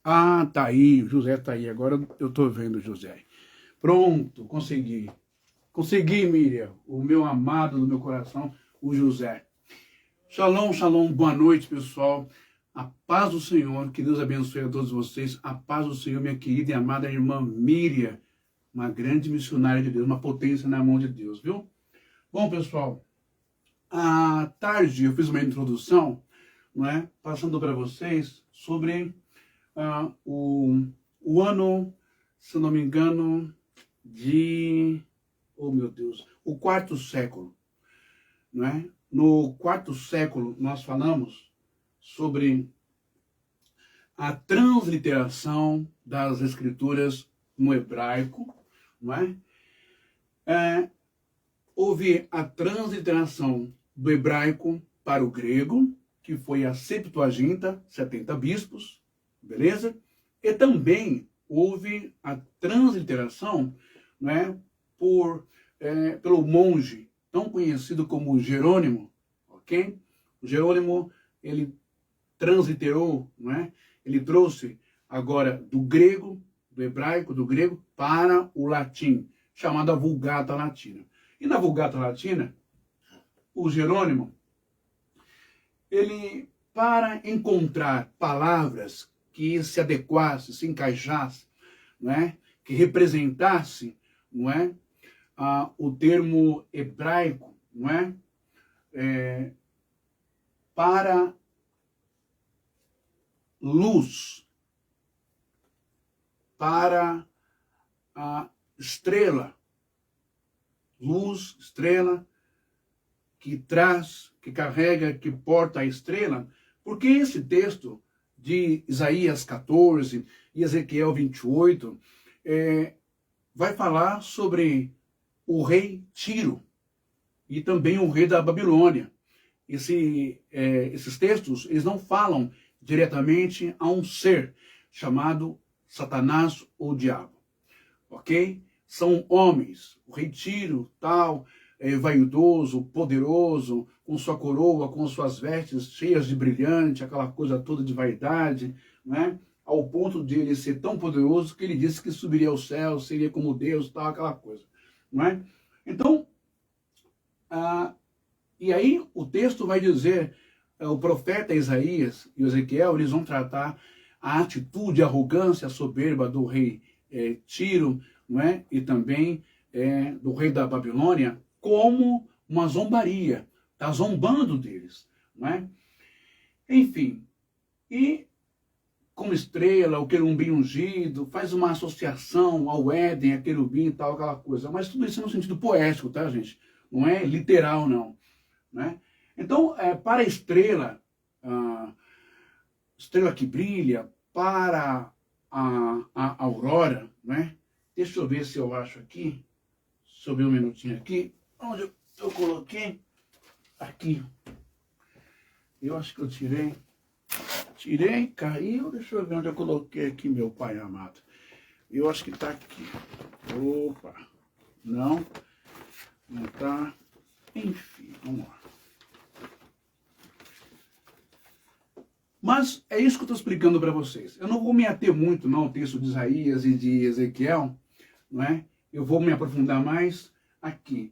Ah, tá aí, o José tá aí. Agora eu tô vendo o José. Pronto, consegui. Consegui, Miriam, o meu amado do meu coração, o José. Shalom, shalom, boa noite, pessoal. A paz do Senhor, que Deus abençoe a todos vocês. A paz do Senhor, minha querida e amada irmã Miriam, uma grande missionária de Deus, uma potência na mão de Deus, viu? Bom, pessoal, à tarde eu fiz uma introdução, não é? Passando para vocês sobre o ano, se não me engano, oh meu Deus, o quarto século, não é? No quarto século nós falamos sobre a transliteração das escrituras no hebraico, não é? Houve a transliteração do hebraico para o grego, que foi a Septuaginta, 70 bispos, beleza? E também houve a transliteração, né, pelo monge tão conhecido como Jerônimo, ok? O Jerônimo, ele transliterou, né? Ele trouxe agora do grego, do hebraico, do grego, para o latim, chamada Vulgata Latina. E na Vulgata Latina, o Jerônimo, ele, para encontrar palavras que se adequassem, se encaixassem, não é? Que representasse, não é? O termo hebraico, não é? Para luz, para a estrela, luz, estrela, que traz, que carrega, que porta a estrela, porque esse texto de Isaías 14 e Ezequiel 28 vai falar sobre o rei Tiro e também o rei da Babilônia. Esses textos, eles não falam diretamente a um ser chamado Satanás ou Diabo, ok? São homens, o rei Tiro, tal, vaidoso, poderoso, com sua coroa, com suas vestes cheias de brilhante, aquela coisa toda de vaidade, né? Ao ponto de ele ser tão poderoso que ele disse que subiria ao céu, seria como Deus, tal, aquela coisa, não é? Então, e aí o texto vai dizer, o profeta Isaías e Ezequiel, eles vão tratar a atitude, a arrogância, a soberba do rei Tiro, não é? E também do rei da Babilônia, como uma zombaria, está zombando deles, não é? Enfim, e como estrela, o querubim ungido, faz uma associação ao Éden, a querubim e tal, aquela coisa, mas tudo isso no sentido poético, tá, gente? Não é literal, não, né? Então, para a estrela que brilha, para a aurora, né? Deixa eu ver se eu acho aqui, deixa eu ver um minutinho aqui, onde eu coloquei, aqui, eu acho que eu tirei, caiu, deixa eu ver onde eu coloquei aqui, meu pai amado, eu acho que está aqui, opa, não está, enfim, vamos lá. Mas é isso que eu estou explicando para vocês. Eu não vou me ater muito ao texto de Isaías e de Ezequiel, não é? Eu vou me aprofundar mais aqui.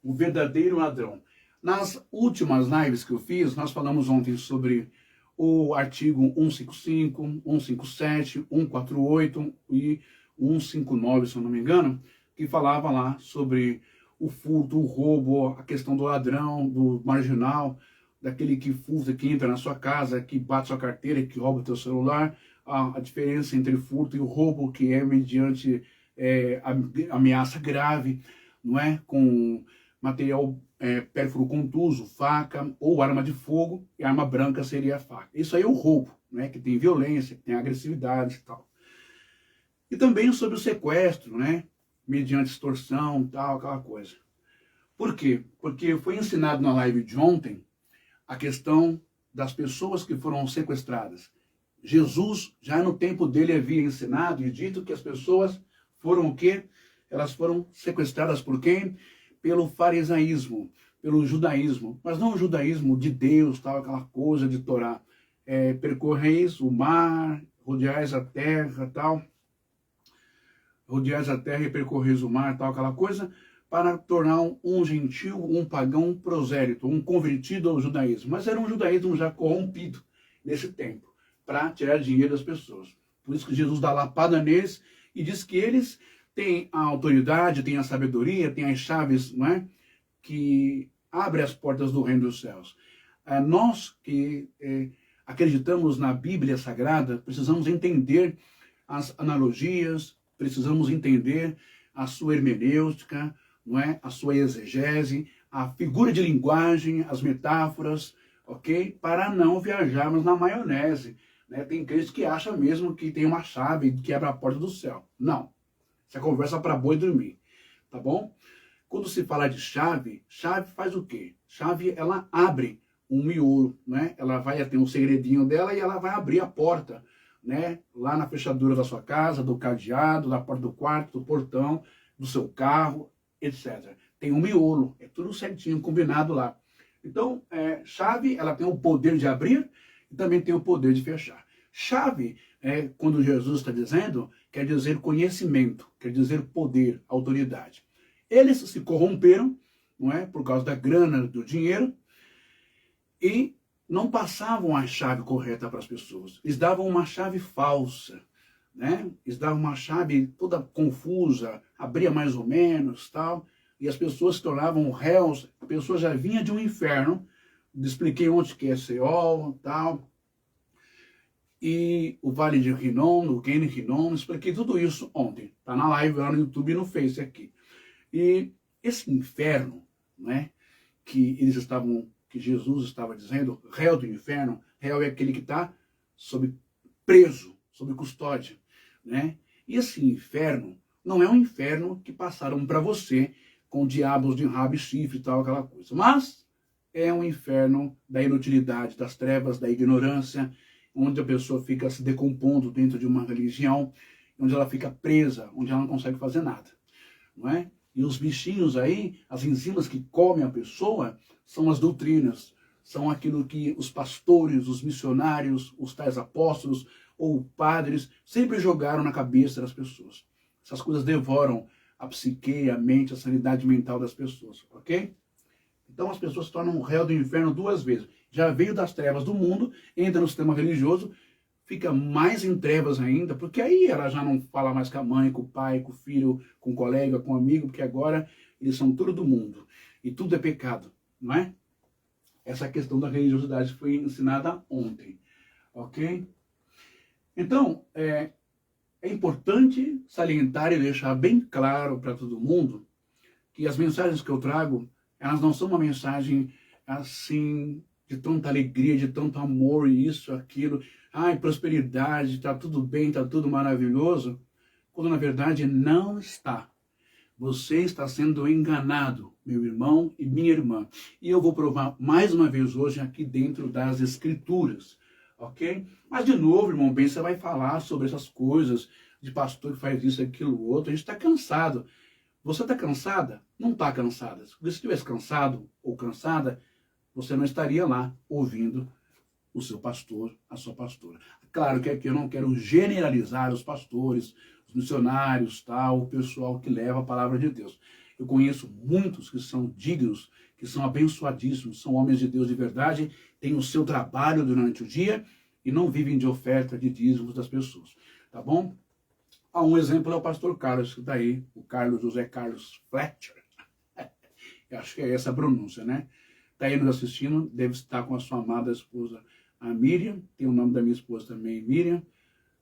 O verdadeiro ladrão. Nas últimas lives que eu fiz, nós falamos ontem sobre o artigo 155, 157, 148 e 159, se eu não me engano, que falava lá sobre o furto, o roubo, a questão do ladrão, do marginal, daquele que furta, que entra na sua casa, que bate sua carteira, que rouba o teu celular, a diferença entre furto e o roubo, que é mediante ameaça grave, não é? Com material pérfuro contuso, faca ou arma de fogo, e a arma branca seria a faca. Isso aí é o roubo, né? Que tem violência, que tem agressividade e tal. E também sobre o sequestro, né? Mediante extorsão, tal, aquela coisa. Por quê? Porque foi ensinado na live de ontem a questão das pessoas que foram sequestradas. Jesus, já no tempo dele, havia ensinado e dito que as pessoas foram o quê? Elas foram sequestradas por quem? Pelo farisaísmo, pelo judaísmo. Mas não o judaísmo de Deus, tal, aquela coisa de Torá. Percorreis o mar, rodeais a terra, tal, rodeais a terra e percorreis o mar, tal, aquela coisa, para tornar um gentil, um pagão, um prosélito, um convertido ao judaísmo. Mas era um judaísmo já corrompido nesse tempo, para tirar dinheiro das pessoas. Por isso que Jesus dá lapada neles e diz que eles têm a autoridade, têm a sabedoria, têm as chaves, não é? Que abrem as portas do reino dos céus. Nós que acreditamos na Bíblia Sagrada, precisamos entender as analogias, precisamos entender a sua hermenêutica, não é? A sua exegese, a figura de linguagem, as metáforas, ok? Para não viajarmos na maionese. Né? Tem crentes que acham mesmo que tem uma chave que abre a porta do céu. Não. Isso é conversa para boi dormir. Tá bom? Quando se fala de chave, chave faz o quê? Chave, ela abre um miolo, né? Ela vai ter um segredinho dela e ela vai abrir a porta, né? Lá na fechadura da sua casa, do cadeado, da porta do quarto, do portão, do seu carro, etc. Tem um miolo, é tudo certinho, combinado lá. Então, chave, ela tem o poder de abrir e também tem o poder de fechar. Chave, quando Jesus está dizendo, quer dizer conhecimento, quer dizer poder, autoridade. Eles se corromperam, não é, por causa da grana, do dinheiro, e não passavam a chave correta para as pessoas. Eles davam uma chave falsa, né? Eles davam uma chave toda confusa, abria mais ou menos, tal, e as pessoas se tornavam réus. A pessoa já vinha de um inferno. Expliquei onde que é Seol, tal, e o Vale de Rinom, do Ken Rinom, expliquei tudo isso ontem. Está na live lá no YouTube e no Face aqui. E esse inferno, né, que Jesus estava dizendo, réu do inferno, réu é aquele que está preso, sob custódia, né? E esse inferno não é um inferno que passaram para você com diabos de rabo e chifre e tal, aquela coisa. Mas é um inferno da inutilidade, das trevas, da ignorância, onde a pessoa fica se decompondo dentro de uma religião, onde ela fica presa, onde ela não consegue fazer nada, não é? E os bichinhos aí, as enzimas que comem a pessoa, são as doutrinas, são aquilo que os pastores, os missionários, os tais apóstolos ou padres sempre jogaram na cabeça das pessoas. Essas coisas devoram a psique, a mente, a sanidade mental das pessoas, ok? Então as pessoas se tornam réu do inferno duas vezes. Já veio das trevas do mundo, entra no sistema religioso, fica mais em trevas ainda, porque aí ela já não fala mais com a mãe, com o pai, com o filho, com o colega, com o amigo, porque agora eles são tudo do mundo. E tudo é pecado, não é? Essa questão da religiosidade foi ensinada ontem, ok? Então, é importante salientar e deixar bem claro para todo mundo que as mensagens que eu trago, elas não são uma mensagem assim de tanta alegria, de tanto amor, isso, aquilo, ai, prosperidade, está tudo bem, está tudo maravilhoso, quando na verdade não está. Você está sendo enganado, meu irmão e minha irmã. E eu vou provar mais uma vez hoje aqui dentro das Escrituras, ok? Mas de novo, irmão bem, você vai falar sobre essas coisas, de pastor que faz isso, aquilo, outro, a gente está cansado. Você está cansada? Não está cansada. Se você estivesse cansado ou cansada, você não estaria lá ouvindo o seu pastor, a sua pastora. Claro que aqui eu não quero generalizar os pastores, os missionários, tal, o pessoal que leva a palavra de Deus. Eu conheço muitos que são dignos, que são abençoadíssimos, são homens de Deus de verdade, têm o seu trabalho durante o dia e não vivem de oferta, de dízimos das pessoas. Tá bom? Um exemplo é o pastor Carlos, que está aí, o Carlos José Carlos Fletcher. Eu acho que é essa a pronúncia, né? Está aí nos assistindo, deve estar com a sua amada esposa, a Miriam, tem o nome da minha esposa também, Miriam,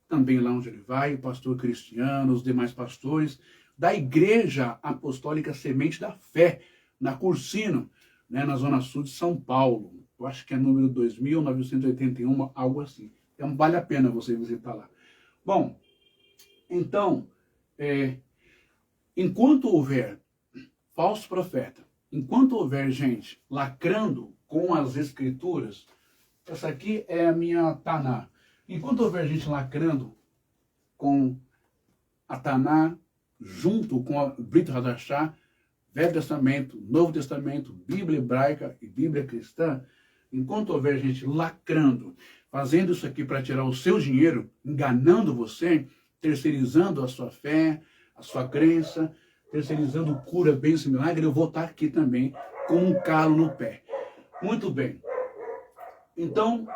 também lá onde ele vai, o pastor Cristiano, os demais pastores, da Igreja Apostólica Semente da Fé, na Cursino, né, na Zona Sul de São Paulo. Eu acho que é número 2981, algo assim. Então vale a pena você visitar lá. Bom, então, enquanto houver falso profeta, enquanto houver gente lacrando com as Escrituras, essa aqui é a minha Taná. Enquanto houver gente lacrando com a Taná, junto com a Brit Hadashah, Velho Testamento, Novo Testamento, Bíblia hebraica e Bíblia cristã, enquanto houver gente lacrando fazendo isso aqui para tirar o seu dinheiro, enganando você, terceirizando a sua fé, a sua crença, terceirizando cura, bênção, milagre, eu vou estar aqui também com um calo no pé. Muito bem. Então,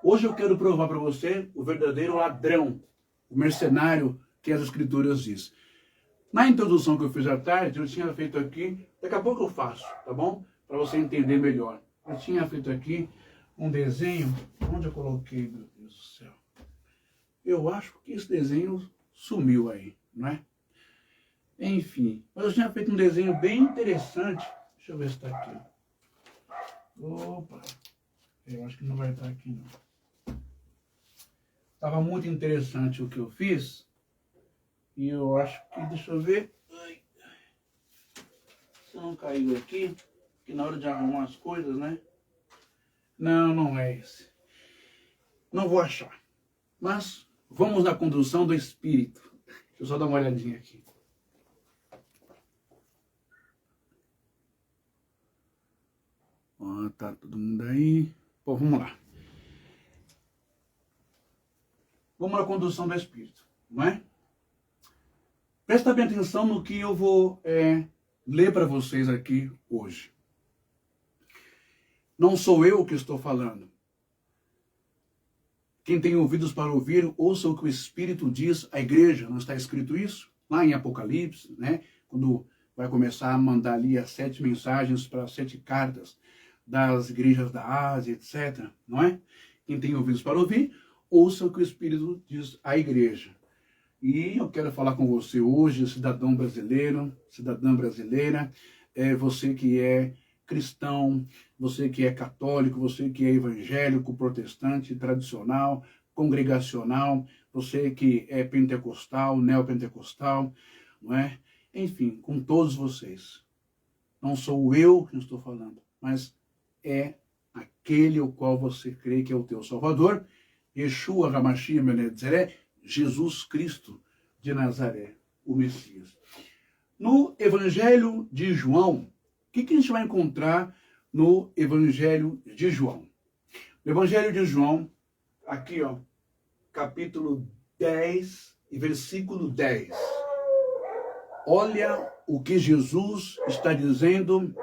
hoje eu quero provar para você o verdadeiro ladrão, o mercenário que as Escrituras diz. Na introdução que eu fiz à tarde, eu tinha feito aqui, daqui a pouco eu faço, tá bom? Para você entender melhor. Eu tinha feito aqui um desenho, onde eu coloquei, meu Deus do céu? Eu acho que esse desenho sumiu aí, não é? Enfim, mas eu tinha feito um desenho bem interessante. Deixa eu ver se está aqui. Opa, eu acho que não vai estar aqui não. Estava muito interessante o que eu fiz. E eu acho que, deixa eu ver. Ai, se não caiu aqui, que na hora de arrumar as coisas, né? Não, não é esse. Não vou achar. Mas vamos na condução do Espírito. Deixa eu só dar uma olhadinha aqui. Ó, tá todo mundo aí. Bom, vamos lá. Vamos na condução do Espírito, não é? Presta bem atenção no que eu vou ler para vocês aqui hoje. Não sou eu que estou falando. Quem tem ouvidos para ouvir, ouça o que o Espírito diz à igreja. Não está escrito isso? Lá em Apocalipse, né? Quando vai começar a mandar ali as 7 mensagens para 7 cartas das igrejas da Ásia, etc. Não é? Quem tem ouvidos para ouvir, ouça o que o Espírito diz à igreja. E eu quero falar com você hoje, cidadão brasileiro, cidadã brasileira, você que é cristão, você que é católico, você que é evangélico, protestante, tradicional, congregacional, você que é pentecostal, neopentecostal, não é? Enfim, com todos vocês. Não sou eu que estou falando, mas é aquele o qual você crê que é o teu Salvador, Yeshua HaMashiach Ben Etzeré, Jesus Cristo de Nazaré, o Messias. No Evangelho de João, o que a gente vai encontrar no Evangelho de João? No Evangelho de João, aqui ó, capítulo 10 e versículo 10. Olha o que Jesus está dizendo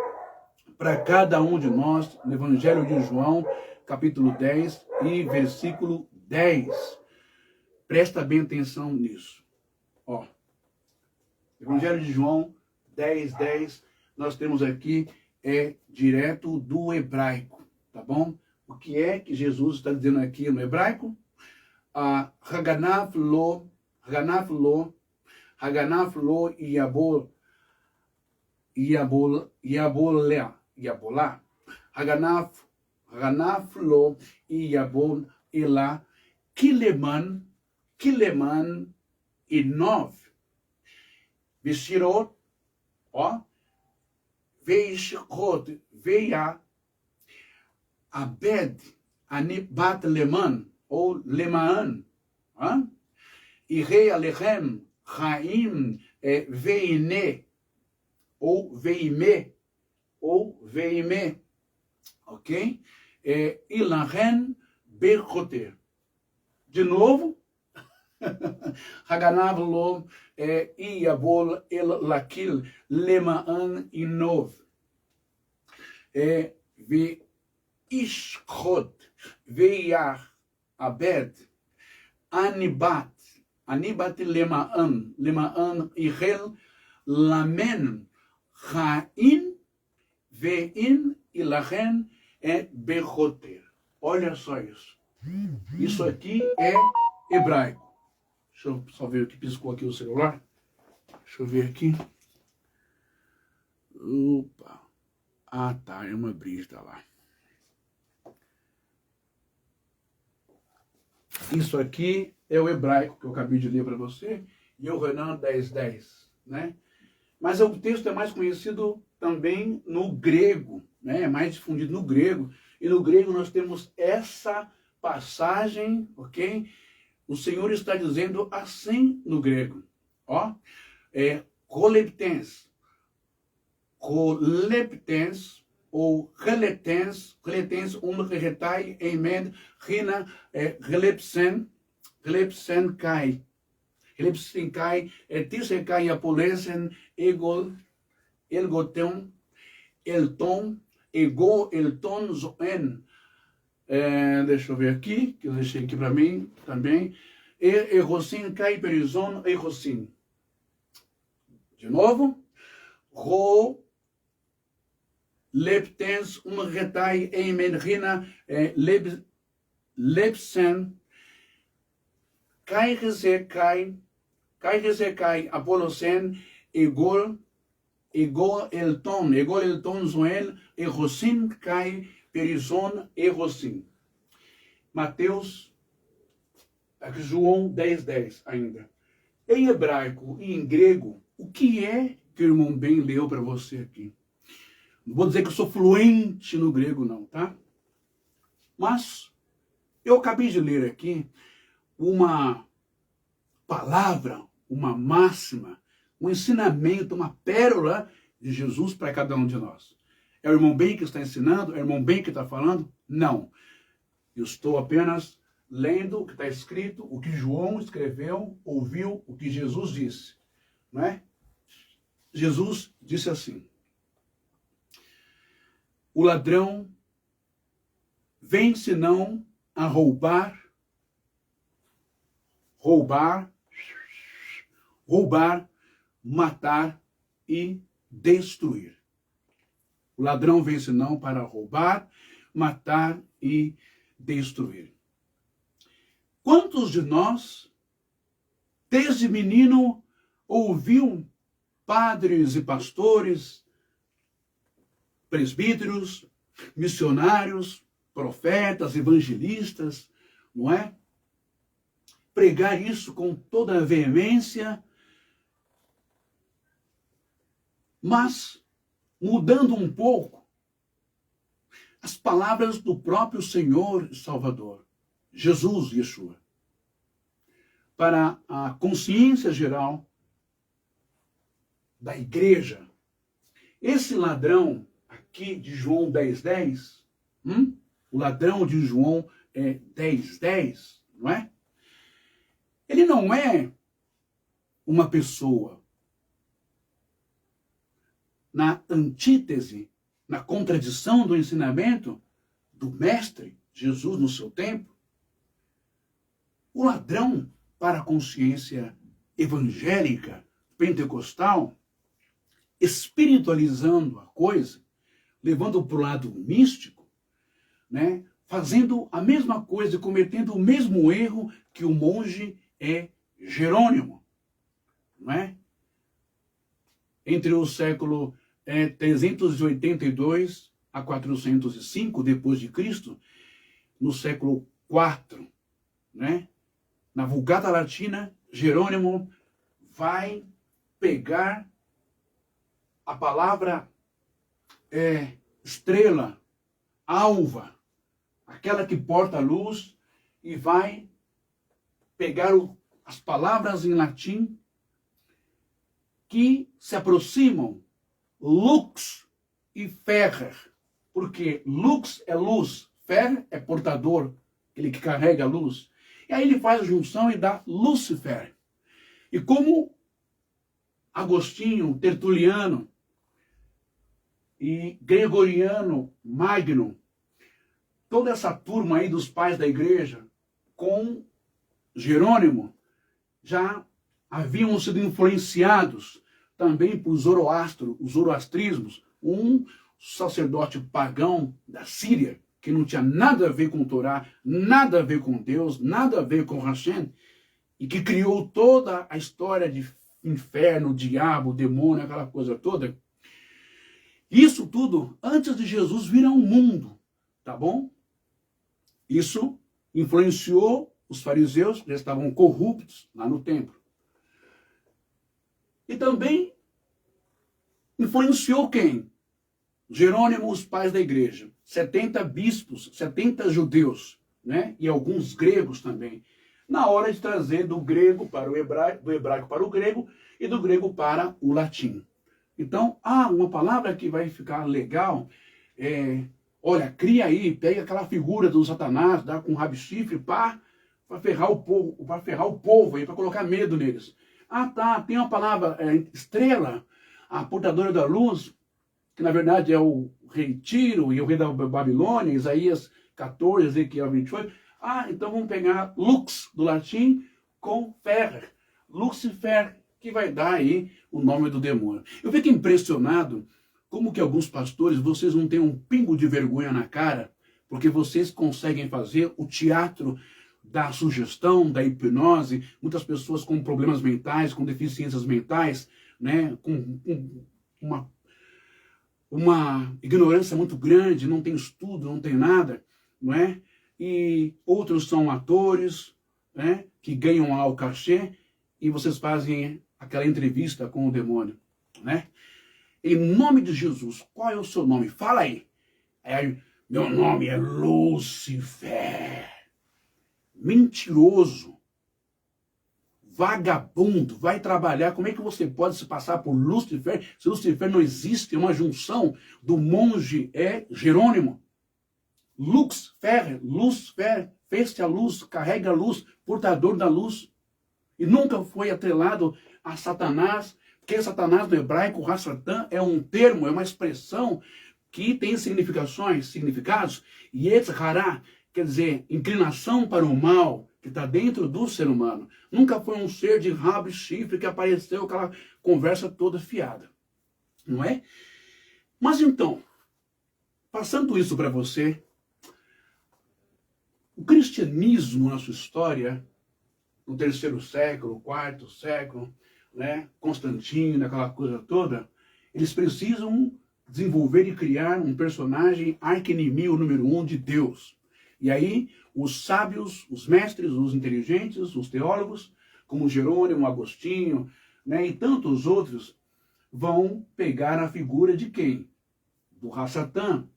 para cada um de nós no Evangelho de João, capítulo 10 e versículo 10. Presta bem atenção nisso. Ó, Evangelho de João 10, 10, nós temos aqui, direto do hebraico, tá bom? O que é que Jesus está dizendo aqui no hebraico? Haganav lo yabolá. Haganav lo yabol elá Kileman e 9. Veshirot, ó, Veishchot, Veia, Abed, Anibat Leman, ou Lemaan, ó, e Rei Alechem, Chaim, Veine, ou Veime, ok? Ilahen Berchoter. De novo, Haganav lo Iyabol el lakil lemaan inov. Ve ishchot veyach abed anibat lemaan ichel lamen chaim vein ilachen bechoter. Olha só isso. Isso aqui é hebraico. Deixa eu só ver o que piscou aqui o celular. Deixa eu ver aqui. Opa. Ah, tá. É uma brisa lá. Isso aqui é o hebraico que eu acabei de ler para você. E o Renan 10:10, né? Mas o texto é mais conhecido também no grego, né? É mais difundido no grego. E no grego nós temos essa passagem, ok? O Senhor está dizendo assim no grego, ó, koleptens, ou reletens, retai, emed, rina, relepsen kai. Relepsen kai, tise kai apolesen, elgoton, elton, elton, zoen. Deixa eu ver aqui, que eu deixei aqui para mim também. Errosin kai perizon, errosin. De novo. Leptens, retai, emen, rina, lepsen, kai, apolosen, egol, elton, zoel, errosin, kai, perizon, errosin. Mateus, aqui João 10:10 ainda. Em hebraico e em grego, o que é que o irmão Ben leu para você aqui? Não vou dizer que eu sou fluente no grego, não, tá? Mas eu acabei de ler aqui uma palavra, uma máxima, um ensinamento, uma pérola de Jesus para cada um de nós. É o irmão Ben que está ensinando? É o irmão Ben que está falando? Não. Eu estou apenas lendo o que está escrito, o que João escreveu, ouviu, o que Jesus disse. Não é? Jesus disse assim: o ladrão vem senão a roubar, matar e destruir. O ladrão vem senão para roubar, matar e destruir. Quantos de nós, desde menino, ouviu padres e pastores, presbíteros, missionários, profetas, evangelistas, não é? Pregar isso com toda a veemência, mas mudando um pouco as palavras do próprio Senhor e Salvador, Jesus, Yeshua, para a consciência geral da igreja. Esse ladrão aqui de João 10:10, o ladrão de João 10:10, não é? Ele não é uma pessoa na antítese, na contradição do ensinamento do mestre Jesus no seu tempo. O ladrão, para a consciência evangélica, pentecostal, espiritualizando a coisa, levando para o lado místico, né? Fazendo a mesma coisa, cometendo o mesmo erro que o monge Jerônimo, não é? Entre o século 382 a 405 depois de Cristo, no século IV, né? Na Vulgata Latina, Jerônimo vai pegar a palavra estrela, alva, aquela que porta a luz, e vai pegar as palavras em latim que se aproximam, lux e ferrer, porque lux é luz, fer é portador, aquele que carrega a luz. E aí ele faz a junção e dá Lúcifer. E como Agostinho, Tertuliano e Gregoriano Magno, toda essa turma aí dos pais da igreja, com Jerônimo, já haviam sido influenciados também por Zoroastro, os zoroastrismos, um sacerdote pagão da Síria, que não tinha nada a ver com o Torá, nada a ver com Deus, nada a ver com Hashem, e que criou toda a história de inferno, diabo, demônio, aquela coisa toda. Isso tudo antes de Jesus vir ao mundo, tá bom? Isso influenciou os fariseus, que estavam corruptos lá no templo. E também influenciou quem? Jerônimo, os pais da igreja. 70 bispos, 70 judeus, né? E alguns gregos também. Na hora de trazer do grego para o hebraico, do hebraico para o grego e do grego para o latim. Então, uma palavra que vai ficar legal olha, cria aí, pega aquela figura do Satanás, dá com um rabo chifre, pá, para ferrar o povo aí, para colocar medo neles. Ah, tá, tem uma palavra, estrela, a portadora da luz, que na verdade é o rei Tiro e o rei da Babilônia, Isaías 14, Ezequiel 28. Ah, então vamos pegar lux, do latim, com fer, Lucifer, que vai dar aí o nome do demônio. Eu fico impressionado como que alguns pastores, vocês não têm um pingo de vergonha na cara, porque vocês conseguem fazer o teatro da sugestão, da hipnose, muitas pessoas com problemas mentais, com deficiências mentais, né, com uma ignorância muito grande, não tem estudo, não tem nada, não é? E outros são atores, né, que ganham lá o cachê, e vocês fazem aquela entrevista com o demônio, né? Em nome de Jesus, qual é o seu nome? Fala aí. Meu nome é Lucifer. Mentiroso. Vagabundo. Vai trabalhar. Como é que você pode se passar por Lucifer se Lucifer não existe? É uma junção do monge Jerônimo. Luxfer, fez-te a luz, carrega a luz, portador da luz. E nunca foi atrelado a Satanás, porque Satanás no hebraico, Hasatan, é um termo, é uma expressão que tem significados. Yetzirah quer dizer inclinação para o mal, que está dentro do ser humano. Nunca foi um ser de rabo e chifre que apareceu aquela conversa toda fiada. Não é? Mas então, passando isso para você, o cristianismo na sua história, no 3º século, 4º século, né, Constantino, aquela coisa toda, eles precisam desenvolver e criar um personagem arqui-inimigo número 1 de Deus. E aí, os sábios, os mestres, os inteligentes, os teólogos, como Jerônimo, Agostinho, né, e tantos outros, vão pegar a figura de quem? Do Hasatan,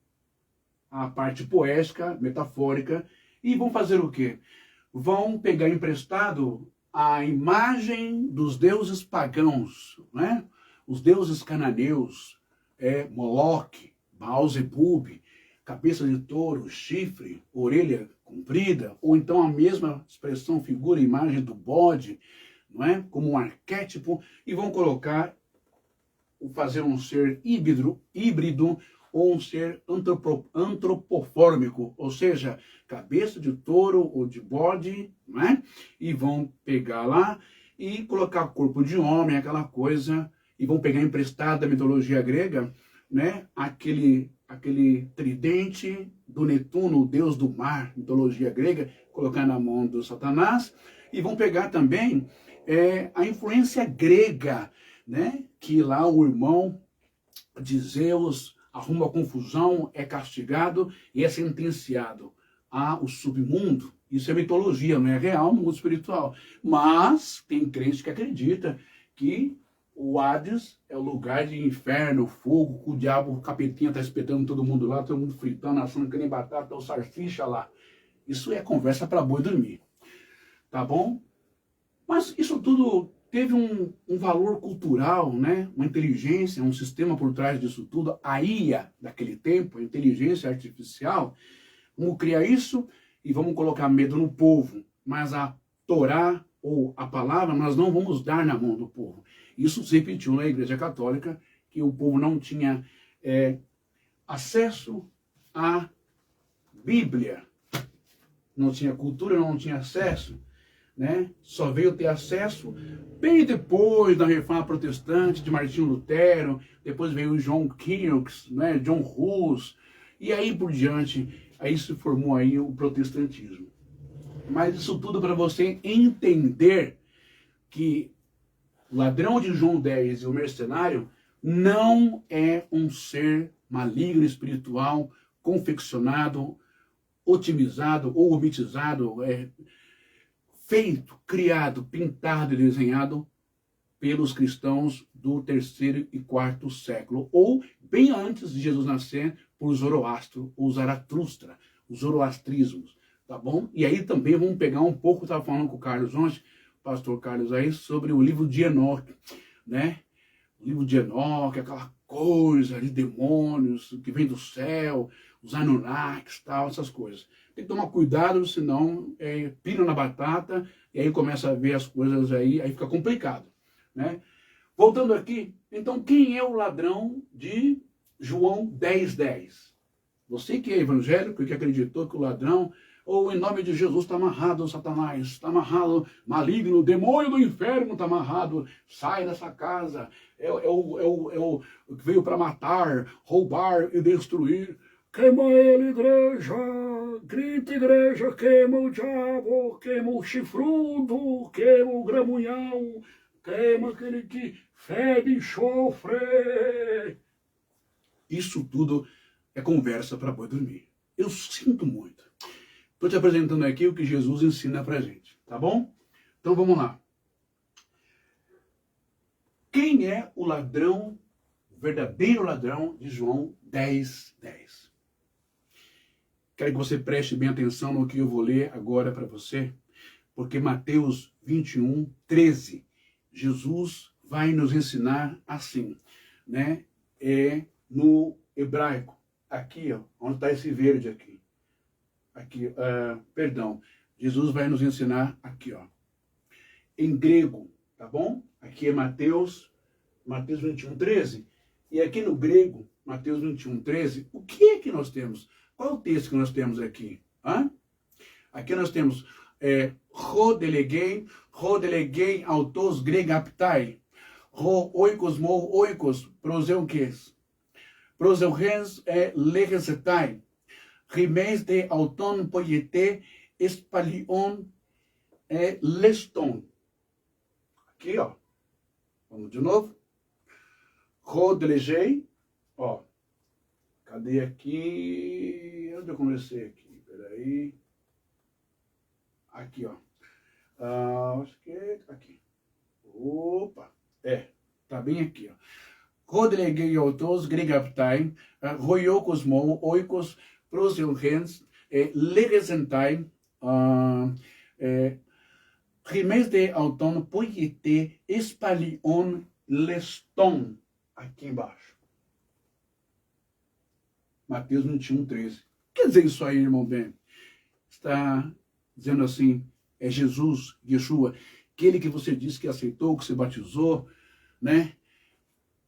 a parte poética, metafórica, e vão fazer o quê? Vão pegar emprestado a imagem dos deuses pagãos, né? Os deuses cananeus, Moloque, Baal-zebub, cabeça de touro, chifre, orelha comprida, ou então a mesma expressão, figura, imagem do bode, não é? Como um arquétipo, e vão colocar, fazer um ser híbrido ou um ser antropofórmico, ou seja, cabeça de touro ou de bode, não é? E vão pegar lá e colocar corpo de homem, aquela coisa, e vão pegar emprestado da mitologia grega, né? Aquele tridente do Netuno, o deus do mar, mitologia grega, colocar na mão do Satanás, e vão pegar também a influência grega, né? Que lá o irmão de Zeus arruma confusão, é castigado e é sentenciado ao submundo. Isso é mitologia, não é real no mundo espiritual. Mas tem crente que acredita que o Hades é o lugar de inferno, fogo, que o diabo, o capetinha está espetando todo mundo lá, todo mundo fritando, assando que nem batata, o salsicha lá. Isso é conversa para boi dormir. Tá bom? Mas isso tudo teve um valor cultural, né? Uma inteligência, um sistema por trás disso tudo. A IA daquele tempo, a inteligência artificial, vamos criar isso e vamos colocar medo no povo. Mas a Torá ou a palavra nós não vamos dar na mão do povo. Isso se repetiu na Igreja Católica, que o povo não tinha acesso à Bíblia. Não tinha cultura, não tinha acesso. Né? Só veio ter acesso bem depois da Reforma Protestante de Martinho Lutero, depois veio John Knox, né? John Hus, e aí por diante, aí se formou aí o protestantismo. Mas isso tudo para você entender que o ladrão de João 10 e o mercenário não é um ser maligno espiritual, confeccionado, otimizado ou mitizado, feito, criado, pintado e desenhado pelos cristãos do 3º e 4º século, ou bem antes de Jesus nascer, por Zoroastro ou Zaratustra, os zoroastrismos, tá bom? E aí também vamos pegar um pouco, estava falando com o Carlos ontem, pastor Carlos aí, sobre o livro de Enoque, né? livro de Enoque, aquela coisa de demônios que vem do céu, os Anunnakis, tal, essas coisas. Tem que tomar cuidado, senão pira na batata, e aí começa a ver as coisas aí fica complicado, né? Voltando aqui, então quem é o ladrão de João 10:10? Você que é evangélico e que acreditou que o ladrão, ou em nome de Jesus está amarrado, Satanás, está amarrado, maligno, demônio do inferno está amarrado, sai dessa casa, é o que veio para matar, roubar e destruir. Queima ele, igreja, grita igreja, queima o diabo, queima o chifrudo, queima o gramunhão, queima aquele que fede enxofre. Isso tudo é conversa para boi dormir. Eu sinto muito. Estou te apresentando aqui o que Jesus ensina para a gente, tá bom? Então vamos lá. Quem é o ladrão, o verdadeiro ladrão de João 10:10? Quero que você preste bem atenção no que eu vou ler agora para você, porque Mateus 21:13, Jesus vai nos ensinar assim, né? No hebraico, aqui, ó, onde está esse verde aqui. Aqui, perdão, Jesus vai nos ensinar aqui, ó, em grego, tá bom? Aqui é Mateus 21:13, e aqui no grego, Mateus 21:13, o que é que nós temos? Qual é o texto que nós temos aqui? Aqui nós temos rodelegei autos gregaptai, oikos mo oikos proseunkes, proseunkes legesetai, rimes de auton poiete espalion leston. Aqui, ó. Vamos de novo. Rodelegei, ó. Cadê aqui? Onde eu comecei aqui? Peraí. Aqui, ó. Acho que é aqui. Opa! Tá bem aqui, ó. Rodeleguei autos, gregaptai, roiocos mo, oikos, proseunkens, legesentai, rimes de auton, poiete, espalion, leston. Aqui embaixo. Mateus 21:13. Quer dizer isso aí, irmão Ben? Está dizendo assim, é Jesus, Yeshua, aquele que você disse que aceitou, que se batizou, né?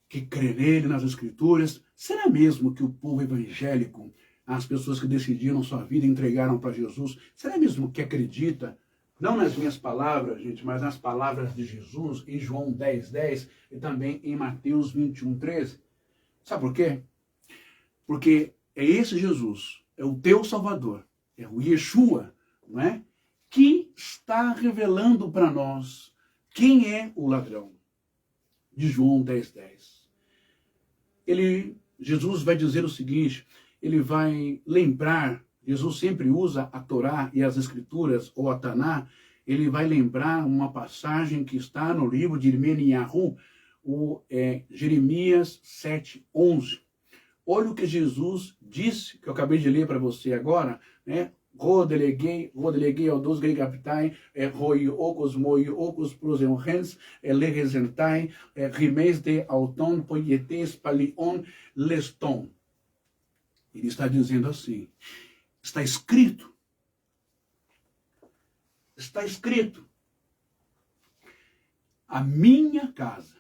Que crê nele, nas escrituras. Será mesmo que o povo evangélico, as pessoas que decidiram sua vida e entregaram para Jesus, será mesmo que acredita, não nas minhas palavras, gente, mas nas palavras de Jesus, em João 10:10 e também em Mateus 21:13? Sabe por quê? Porque é esse Jesus, é o teu Salvador, é o Yeshua, não é? Que está revelando para nós quem é o ladrão de João 10:10. Jesus vai dizer o seguinte, ele vai lembrar, Jesus sempre usa a Torá e as Escrituras, ou a Taná, ele vai lembrar uma passagem que está no livro de Irmeniahu, Jeremias 7:11. Olha o que Jesus disse, que eu acabei de ler para você agora, né? Rodeleguei autos gregaptai, roiocos moiocos proseunkens, legesentai, rimes de auton poiete espalion leston. Ele está dizendo assim, está escrito, a minha casa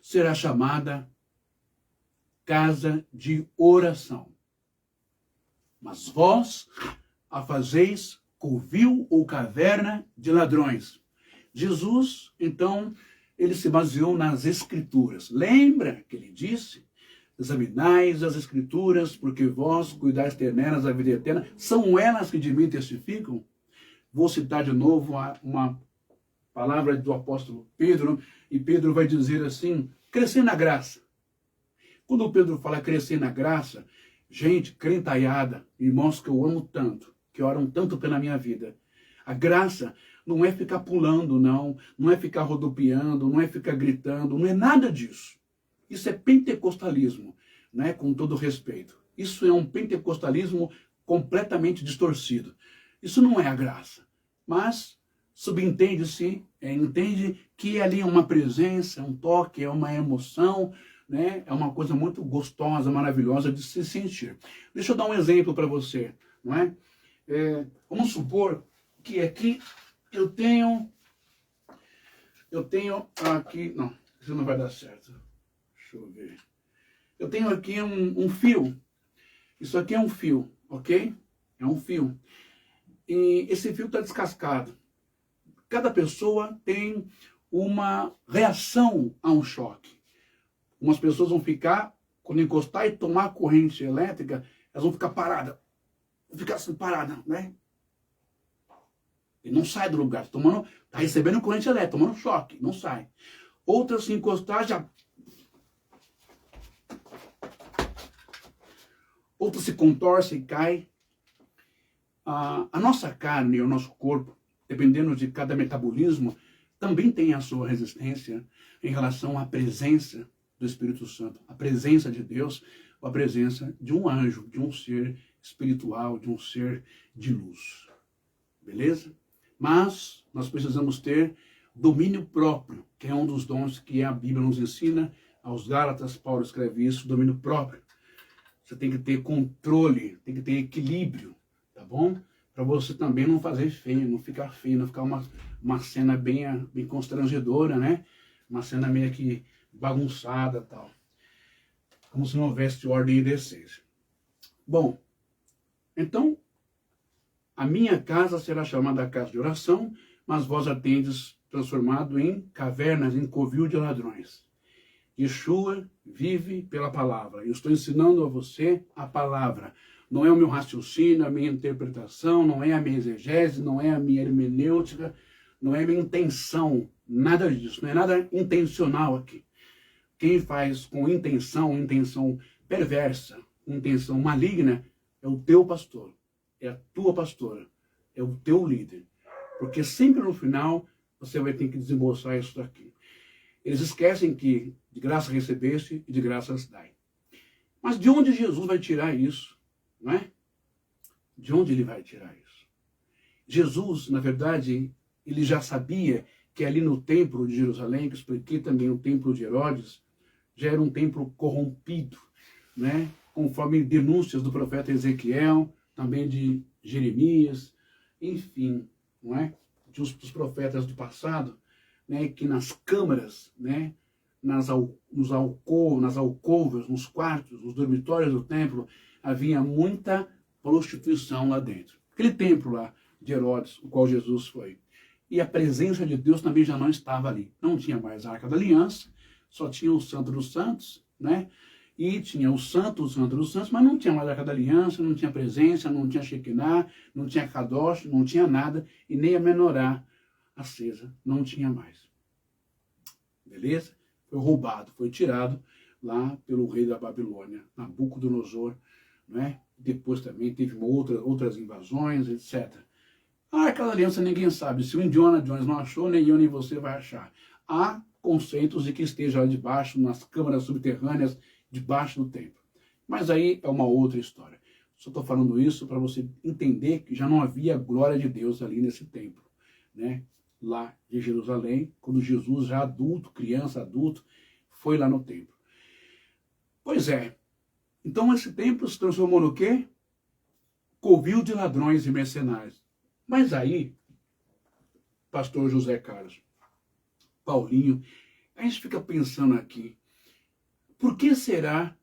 será chamada casa de oração, mas vós a fazeis covil ou caverna de ladrões. Jesus, então, ele se baseou nas Escrituras. Lembra que ele disse, examinais as Escrituras, porque vós cuidais ter nelas a vida eterna, são elas que de mim testificam? Vou citar de novo uma palavra do apóstolo Pedro, e Pedro vai dizer assim, crescer na graça. Quando o Pedro fala crescer na graça, gente, crentaiada, irmãos que eu amo tanto, que oram tanto pela minha vida. A graça não é ficar pulando, não é ficar rodopiando, não é ficar gritando, não é nada disso. Isso é pentecostalismo, né? Com todo respeito. Isso é um pentecostalismo completamente distorcido. Isso não é a graça. Mas subentende-se, entende que ali é uma presença, um toque, é uma emoção, né? É uma coisa muito gostosa, maravilhosa de se sentir. Deixa eu dar um exemplo para você, não é? Vamos supor que aqui eu tenho aqui, não, isso não vai dar certo. Deixa eu ver. Eu tenho aqui um fio. Isso aqui é um fio, ok? É um fio. E esse fio está descascado. Cada pessoa tem uma reação a um choque. Umas pessoas vão ficar, quando encostar e tomar corrente elétrica, elas vão ficar paradas. Vão ficar assim, paradas, né? E não sai do lugar. Tá recebendo corrente elétrica, tomando choque, não sai. Outras, se encostar, já... Outras se contorce e cai. A nossa carne, o nosso corpo, dependendo de cada metabolismo, também tem a sua resistência em relação à presença do Espírito Santo, a presença de Deus, ou a presença de um anjo, de um ser espiritual, de um ser de luz. Beleza? Mas nós precisamos ter domínio próprio, que é um dos dons que a Bíblia nos ensina. Aos Gálatas, Paulo escreve isso, domínio próprio. Você tem que ter controle, tem que ter equilíbrio, tá bom? Para você também não fazer feio, não ficar uma cena bem constrangedora, né? Uma cena meio que bagunçada e tal. Como se não houvesse ordem e decência. Bom, então, a minha casa será chamada casa de oração, mas vós a tendes transformado em cavernas, em covil de ladrões. Yeshua vive pela palavra. Eu estou ensinando a você a palavra. Não é o meu raciocínio, a minha interpretação, não é a minha exegese, não é a minha hermenêutica, não é a minha intenção, nada disso, não é nada intencional aqui. Quem faz com intenção perversa, intenção maligna, é o teu pastor, é a tua pastora, é o teu líder. Porque sempre no final você vai ter que desembolsar isso daqui. Eles esquecem que de graça recebeste e de graça dai. Mas de onde Jesus vai tirar isso? Não é? De onde ele vai tirar isso? Jesus, na verdade, ele já sabia que ali no templo de Jerusalém, que expliquei também o templo de Herodes, já era um templo corrompido, né? Conforme denúncias do profeta Ezequiel, também de Jeremias, enfim, não é? Dos profetas do passado, né? Que nas câmaras, né? nas alcovas, nos quartos, nos dormitórios do templo, havia muita prostituição lá dentro. Aquele templo lá de Herodes, o qual Jesus foi. E a presença de Deus também já não estava ali. Não tinha mais a Arca da Aliança, só tinha o Santo dos Santos, né? E tinha o Santo dos Santos, mas não tinha mais a Arca da Aliança, não tinha presença, não tinha Shekinah, não tinha Kadosh, não tinha nada, e nem a menorá acesa, não tinha mais. Beleza? Foi roubado, foi tirado lá pelo rei da Babilônia, Nabucodonosor, né? Depois também teve outras invasões, etc. A Arca da Aliança ninguém sabe. Se o Indiana Jones não achou, nem eu nem você vai achar. Há conceitos de que esteja lá debaixo, nas câmaras subterrâneas, debaixo do templo. Mas aí é uma outra história. Só estou falando isso para você entender que já não havia glória de Deus ali nesse templo, né? Lá de Jerusalém, quando Jesus, já adulto, criança, adulto, foi lá no templo. Pois é. Então esse templo se transformou no quê? Covil de ladrões e mercenários. Mas aí, pastor José Carlos, Paulinho, a gente fica pensando aqui, por que será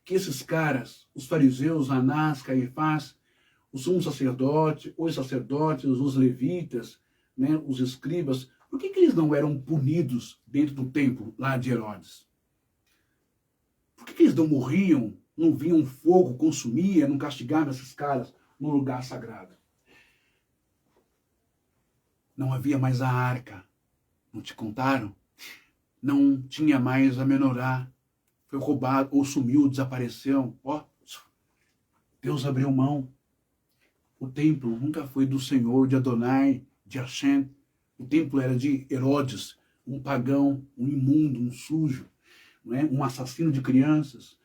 que esses caras, os fariseus, Anás, Caifás, o sumo sacerdote, os sacerdotes, os levitas, né, os escribas, por que eles não eram punidos dentro do templo lá de Herodes? Por que eles não morriam, não vinham fogo, consumia, não castigava esses caras no lugar sagrado? Não havia mais a arca, não te contaram? Não tinha mais a menorá, foi roubado, ou sumiu, desapareceu. Ó, Deus abriu mão. O templo nunca foi do Senhor, de Adonai, de Hashem. O templo era de Herodes, um pagão, um imundo, um sujo, não é? Um assassino de crianças,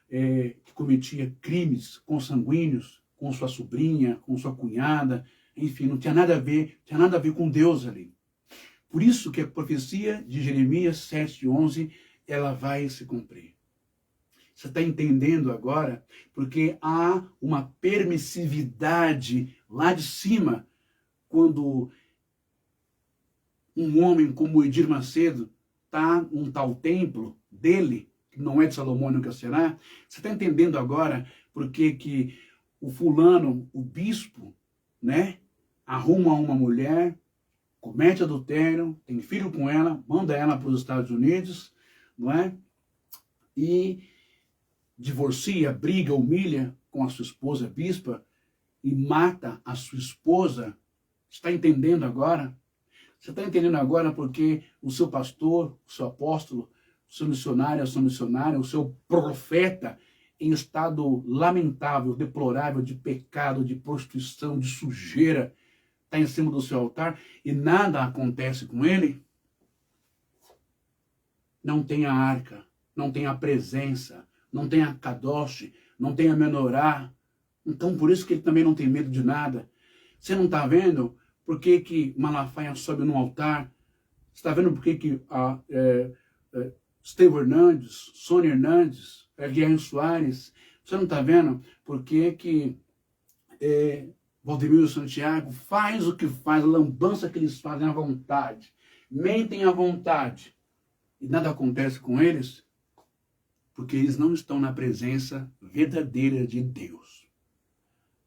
que cometia crimes consanguíneos com sua sobrinha, com sua cunhada, enfim, não tinha nada a ver com Deus ali. Por isso que a profecia de Jeremias 7:11, ela vai se cumprir. Você está entendendo agora? Porque há uma permissividade lá de cima, quando um homem como Edir Macedo está num tal templo dele, que não é de Salomão nunca será. Você está entendendo agora porque que o fulano, o bispo, né, arruma uma mulher, comete adultério, tem filho com ela, manda ela para os Estados Unidos, não é? E divorcia, briga, humilha com a sua esposa bispa e mata a sua esposa. Está entendendo agora? Você está entendendo agora porque o seu pastor, o seu apóstolo, o seu missionário, a sua missionária, o seu profeta, em estado lamentável, deplorável de pecado, de prostituição, de sujeira, está em cima do seu altar e nada acontece com ele? Não tem a arca, não tem a presença, não tem a kadosh, não tem a menorá. Então por isso que ele também não tem medo de nada. Você não está vendo por que que Malafaia sobe no altar? Você está vendo por que que Estevão Hernandes, Sônia Hernandes, Guilherme Soares? Você não está vendo por que que Valdemiro Santiago faz o que faz, a lambança que eles fazem à vontade, mentem à vontade, e nada acontece com eles? Porque eles não estão na presença verdadeira de Deus.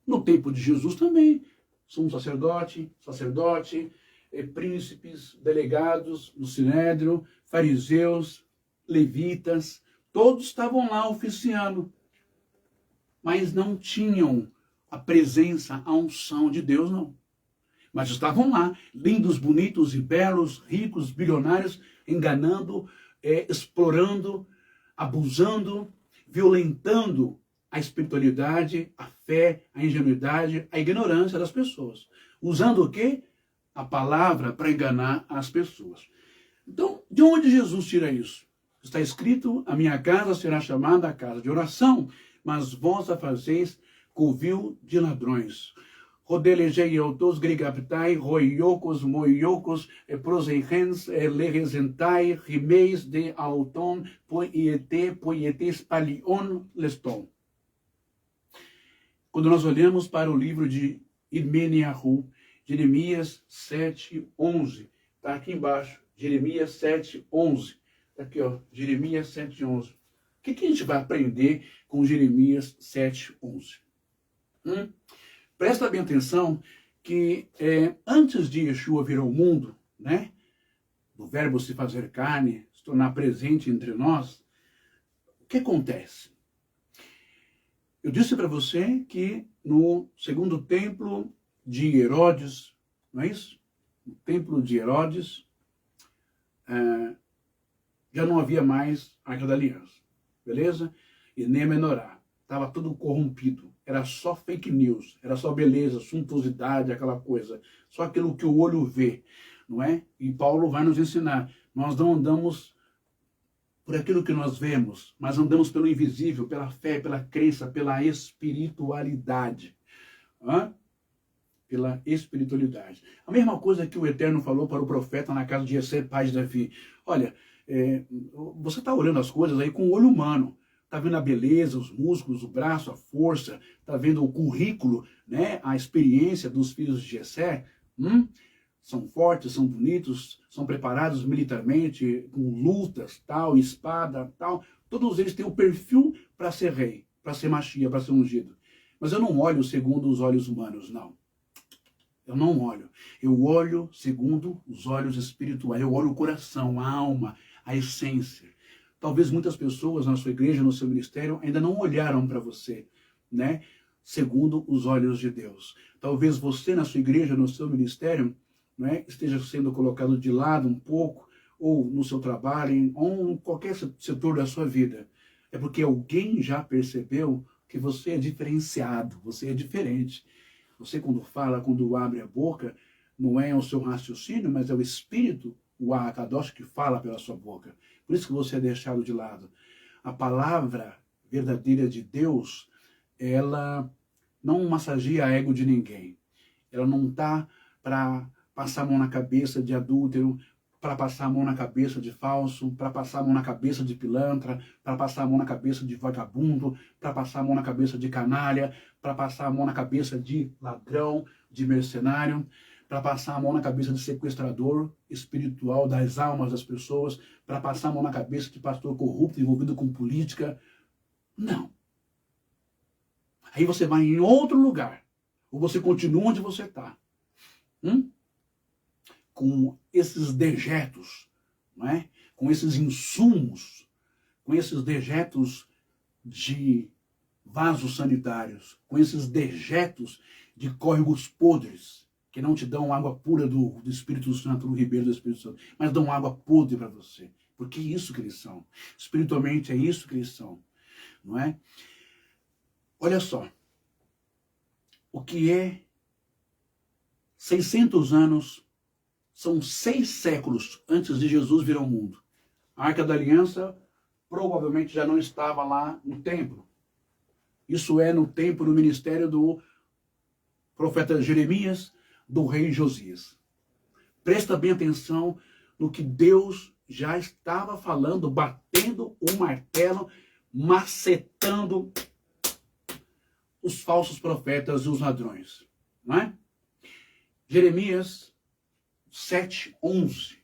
No tempo de Jesus também, sumo sacerdote, príncipes, delegados no Sinédrio, fariseus, levitas, todos estavam lá oficiando, mas não tinham a presença, a unção de Deus, não. Mas estavam lá, lindos, bonitos e belos, ricos, bilionários, enganando, explorando, abusando, violentando a espiritualidade, a fé, a ingenuidade, a ignorância das pessoas. Usando o quê? A palavra para enganar as pessoas. Então, de onde Jesus tira isso? Está escrito, a minha casa será chamada a casa de oração, mas vós a fazeis covil de ladrões. Rodelegei eutos grigaptai, roiocos, moiocos, proseigens, leresentai, rimeis de auton, poietes palion leston. Quando nós olhamos para o livro de Irmeniahu, Jeremias 7:11, está aqui embaixo, Jeremias 7:11, está aqui, ó, Jeremias 7:11. O que a gente vai aprender com Jeremias 7:11? Presta bem atenção que antes de Yeshua vir ao mundo, né, do verbo se fazer carne, se tornar presente entre nós, o que acontece? Eu disse para você que no segundo templo de Herodes, não é isso? No templo de Herodes, já não havia mais Arca da Aliança, beleza? E nem a menorá. Estava tudo corrompido. Era só fake news, era só beleza, suntuosidade, aquela coisa. Só aquilo que o olho vê, não é? E Paulo vai nos ensinar. Nós não andamos por aquilo que nós vemos, mas andamos pelo invisível, pela fé, pela crença, pela espiritualidade. Pela espiritualidade. A mesma coisa que o Eterno falou para o profeta na casa de Jessé, pai de Davi. Olha, você está olhando as coisas aí com o olho humano. Está vendo a beleza, os músculos, o braço, a força, está vendo o currículo, né, a experiência dos filhos de Jessé. São fortes, são bonitos, são preparados militarmente, com lutas, tal, espada, tal. Todos eles têm o perfil para ser rei, para ser Machia, para ser ungido. Mas eu não olho segundo os olhos humanos, não. Eu não olho. Eu olho segundo os olhos espirituais. Eu olho o coração, a alma, a essência. Talvez muitas pessoas na sua igreja, no seu ministério, ainda não olharam para você, né? Segundo os olhos de Deus. Talvez você na sua igreja, no seu ministério, né, esteja sendo colocado de lado um pouco, ou no seu trabalho, ou em qualquer setor da sua vida. É porque alguém já percebeu que você é diferenciado, você é diferente. Você quando fala, quando abre a boca, não é o seu raciocínio, mas é o Espírito, o Akadosh, que fala pela sua boca. Por isso que você é deixado de lado. A palavra verdadeira de Deus, ela não massageia a ego de ninguém. ela não está para passar a mão na cabeça de adúltero, para passar a mão na cabeça de falso, para passar a mão na cabeça de pilantra, para passar a mão na cabeça de vagabundo, para passar a mão na cabeça de canalha, para passar a mão na cabeça de ladrão, de mercenário, para passar a mão na cabeça de sequestrador espiritual das almas das pessoas, para passar a mão na cabeça de pastor corrupto envolvido com política. Não. Aí você vai em outro lugar, ou você continua onde você está. Com esses dejetos, não é? Com esses insumos, com esses dejetos de vasos sanitários, com esses dejetos de córregos podres, que não te dão água pura do Espírito Santo, do ribeiro do Espírito Santo, mas dão água podre para você. Porque é isso que eles são. Espiritualmente é isso que eles são, não é? Olha só, o que é 600 anos, são 6 séculos antes de Jesus vir ao mundo. A Arca da Aliança provavelmente já não estava lá no templo. Isso é no tempo do ministério do profeta Jeremias, do rei Josias. Presta bem atenção no que Deus já estava falando, batendo o martelo, macetando os falsos profetas e os ladrões. Não é? Jeremias 7:11. O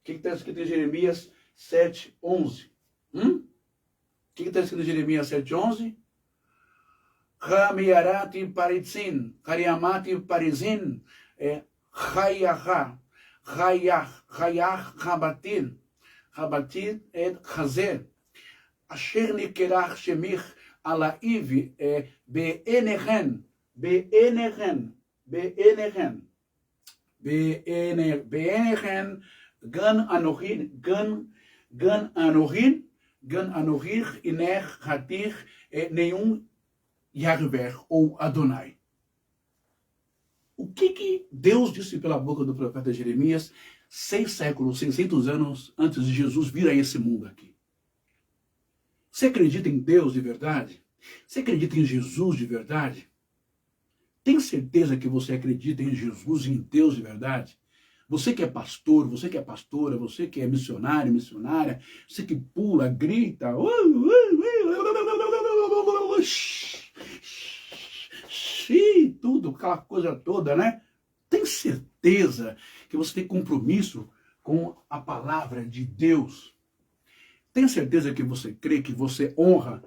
que está escrito em Jeremias 7:11? O que está escrito em Jeremias 7:11? Hamiarati paritzin, Hariamati parizin, Hayah, Habatin, Habatin et Chazer, Asher Nikerach Shemich Alaiv, Be'enehen, Gan Anohir, Inech, Hatich, Neum, Yahvé, ou Adonai. O que Deus disse pela boca do profeta Jeremias 6 séculos, 600 anos antes de Jesus vir a esse mundo aqui? Você acredita em Deus de verdade? Você acredita em Jesus de verdade? Tem certeza que você acredita em Jesus e em Deus de verdade? Você que é pastor, você que é pastora, você que é missionário, missionária, você que pula, grita, tudo, aquela coisa toda, né? Tem certeza que você tem compromisso com a palavra de Deus? Tem certeza que você crê, que você honra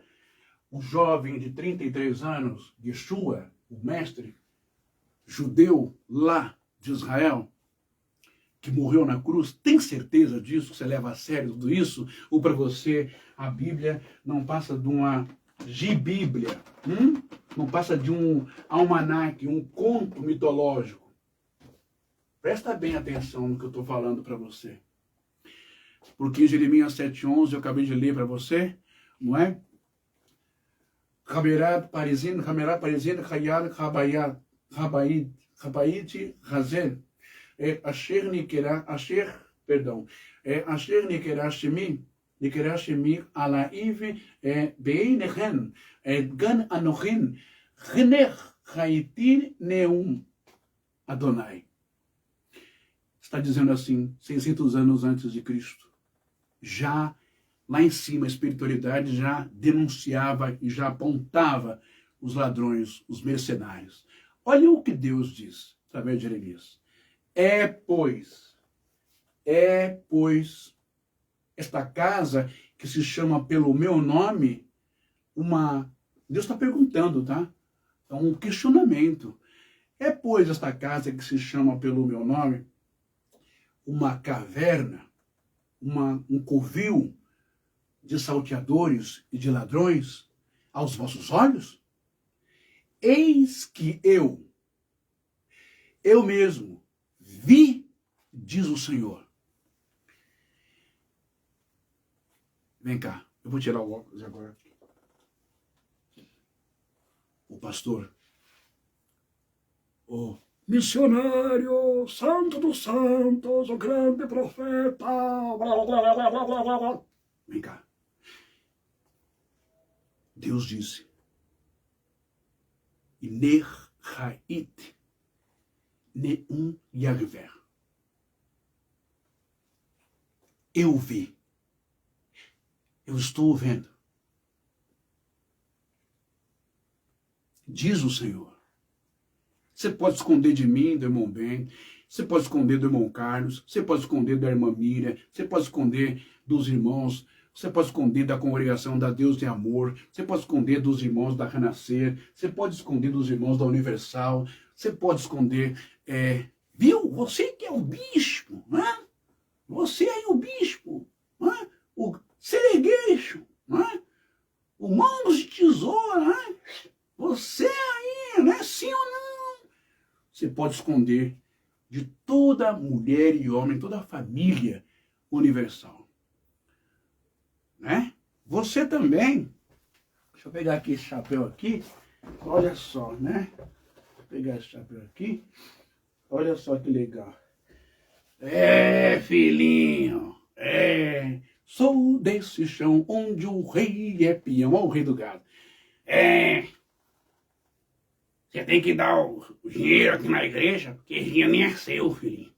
o jovem de 33 anos, Yeshua, o mestre judeu lá de Israel, que morreu na cruz? Tem certeza disso? Você leva a sério tudo isso? Ou para você a Bíblia não passa de uma gibíblia? Não passa de um almanaque, um conto mitológico? Presta bem atenção no que eu estou falando para você. Porque em Jeremias 7:11 eu acabei de ler para você, não é? Haberat parizin, Hayal, Habayit, Hazel, Asher Nikera Shemi, Alaiv, Beinehen, Gan Anochin, Gnech, Haitin, Neum, Adonai. Está dizendo assim, 600 anos antes de Cristo. Já lá em cima, a espiritualidade já denunciava e já apontava os ladrões, os mercenários. Olha o que Deus diz através de Jeremias. Pois, esta casa que se chama pelo meu nome, Deus está perguntando, tá? É um questionamento. Pois, esta casa que se chama pelo meu nome, uma caverna, um covil de salteadores e de ladrões aos vossos olhos? Eis que eu mesmo vi, diz o Senhor. Vem cá, eu vou tirar o óculos agora. O pastor, o missionário, santo dos santos, o grande profeta, blá, blá, blá, blá, blá, blá, blá. Vem cá. Deus disse, Iner Hait, Neum Yagver. Eu vi. Eu estou vendo. Diz o Senhor. Você pode esconder de mim, do irmão Ben. Você pode esconder do irmão Carlos. Você pode esconder da irmã Miriam. Você pode esconder dos irmãos. Você pode esconder da congregação da Deus de Amor. Você pode esconder dos irmãos da Renascer. Você pode esconder dos irmãos da Universal. Você pode esconder... viu? Você que é o bispo, né? Você aí o bispo, né? O Seregueixo, né? O Mãos de Tesoura, né? Você aí, né? Sim ou não? Você pode esconder de toda mulher e homem, toda a família universal, né? Você também. Deixa eu pegar aqui esse chapéu aqui. Olha só, né? Vou pegar esse chapéu aqui. Olha só que legal. Filhinho. Sou desse chão onde o rei é peão. Olha o rei do gado. Você tem que dar o dinheiro aqui na igreja, porque esse dinheiro nem é seu, filhinho.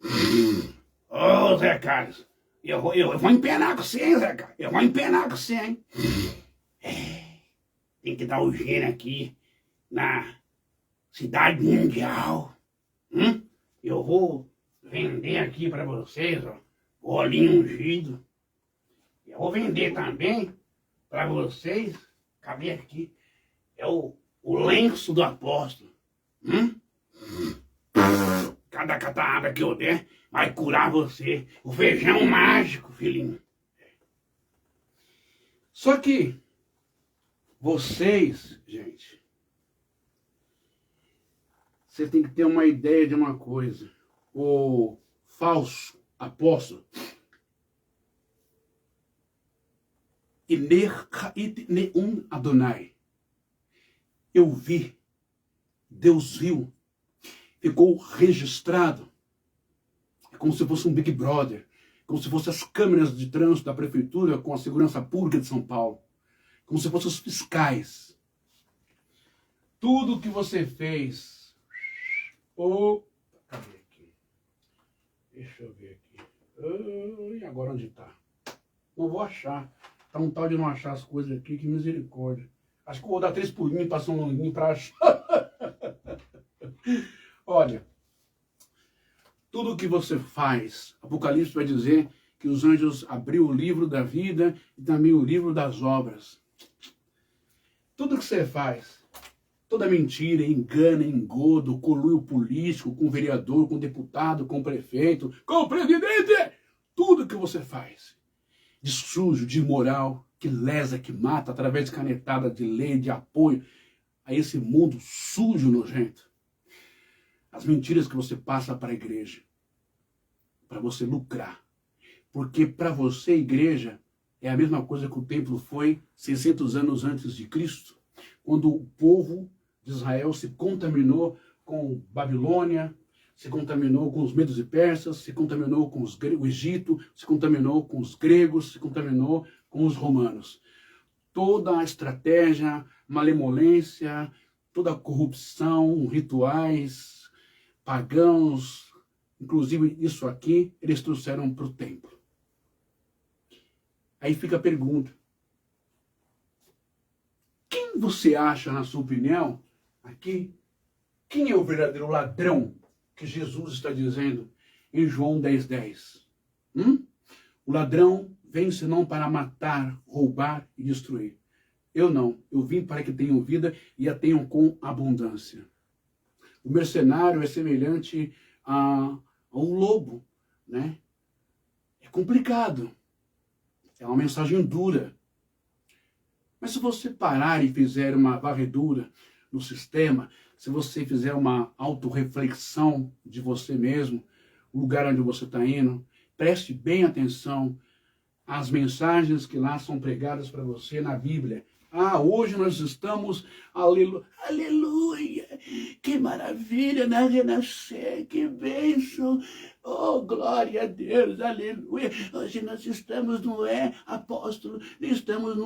Ô, Zé Carlos, eu vou empenar com você, hein, Zé Carlos? Eu vou empenar com você, hein? Tem que dar o dinheiro aqui na cidade mundial. Eu vou vender aqui para vocês, ó, o olhinho ungido. Eu vou vender também para vocês, cadê aqui? É o lenço do apóstolo. Cada catarrada que eu der vai curar você. O feijão mágico, filhinho. Só que vocês, gente, você tem que ter uma ideia de uma coisa. O falso apóstolo, Neum Adonai, eu vi, Deus viu, ficou registrado. É como se fosse um Big Brother, como se fossem as câmeras de trânsito da prefeitura com a segurança pública de São Paulo, como se fossem os fiscais. Tudo que você fez. Cadê aqui? Deixa eu ver aqui. E agora onde está? Não vou achar. Tá um tal de não achar as coisas aqui, que misericórdia. Acho que eu vou dar 3 pulinhos e passar um longuinho para achar. Olha, tudo que você faz, Apocalipse vai dizer que os anjos abriu o livro da vida e também o livro das obras. Tudo que você faz, toda mentira, engano, engodo, conluio político com vereador, com deputado, com prefeito, com presidente, tudo que você faz de sujo, de imoral, que lesa, que mata, através de canetada de lei, de apoio a esse mundo sujo, nojento. As mentiras que você passa para a igreja, para você lucrar. Porque para você, igreja, é a mesma coisa que o templo foi 600 anos antes de Cristo, quando o povo de Israel se contaminou com Babilônia, se contaminou com os medos e persas, se contaminou com o Egito, se contaminou com os gregos, se contaminou com os romanos. Toda a estratégia, malemolência, toda a corrupção, rituais, pagãos, inclusive isso aqui, eles trouxeram para o templo. Aí fica a pergunta. Quem você acha, na sua opinião, aqui, quem é o verdadeiro ladrão que Jesus está dizendo em João 10:10? O ladrão vem senão para matar, roubar e destruir. Eu não. Eu vim para que tenham vida e a tenham com abundância. O mercenário é semelhante a um lobo, né? É complicado. É uma mensagem dura. Mas se você parar e fizer uma varredura no sistema, se você fizer uma autorreflexão de você mesmo, o lugar onde você está indo, preste bem atenção às mensagens que lá são pregadas para você na Bíblia. Hoje nós estamos, aleluia, que maravilha, na Renascer, que bênção, oh, glória a Deus, aleluia. Hoje nós estamos, não é, apóstolo, estamos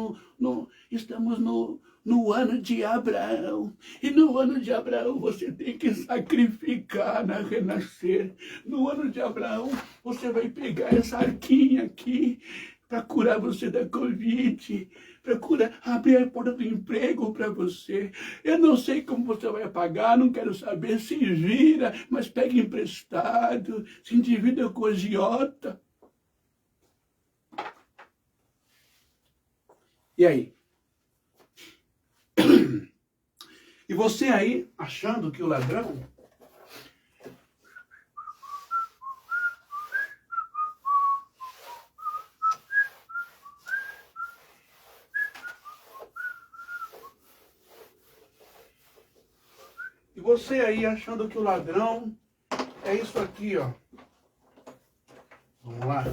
no ano de Abraão. E no ano de Abraão você tem que sacrificar na renascer. No ano de Abraão você vai pegar essa arquinha aqui para curar você da Covid, para curar, abrir a porta do emprego para você. Eu não sei como você vai pagar, não quero saber, se vira, mas pega emprestado, se endivida com agiota. E aí? E você aí, achando que o ladrão... E você aí, achando que o ladrão é isso aqui, ó. Vamos lá.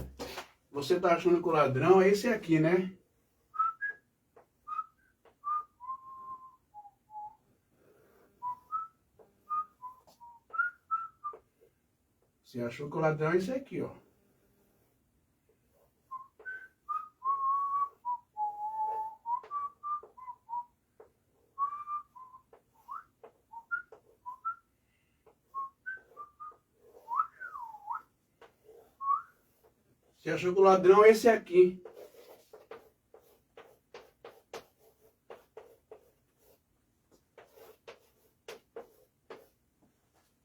Você tá achando que o ladrão é esse aqui, né? Você achou que o ladrão é esse aqui, ó. Você achou que o ladrão é esse aqui.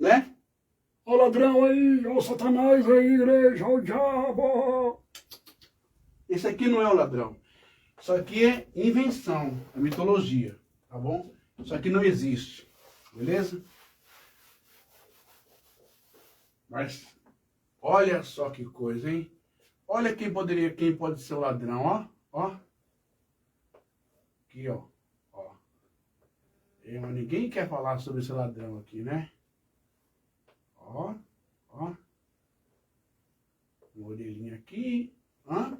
Né? Ó o ladrão aí, ó o Satanás aí, igreja, ó o diabo. Esse aqui não é o ladrão. Isso aqui é invenção, é mitologia, tá bom? Isso aqui não existe, beleza? Mas olha só que coisa, hein? Olha quem pode ser o ladrão, ó, ó. Aqui, ó, ó. Mas ninguém quer falar sobre esse ladrão aqui, né? Ó, ó. Uma orelhinha aqui, ó.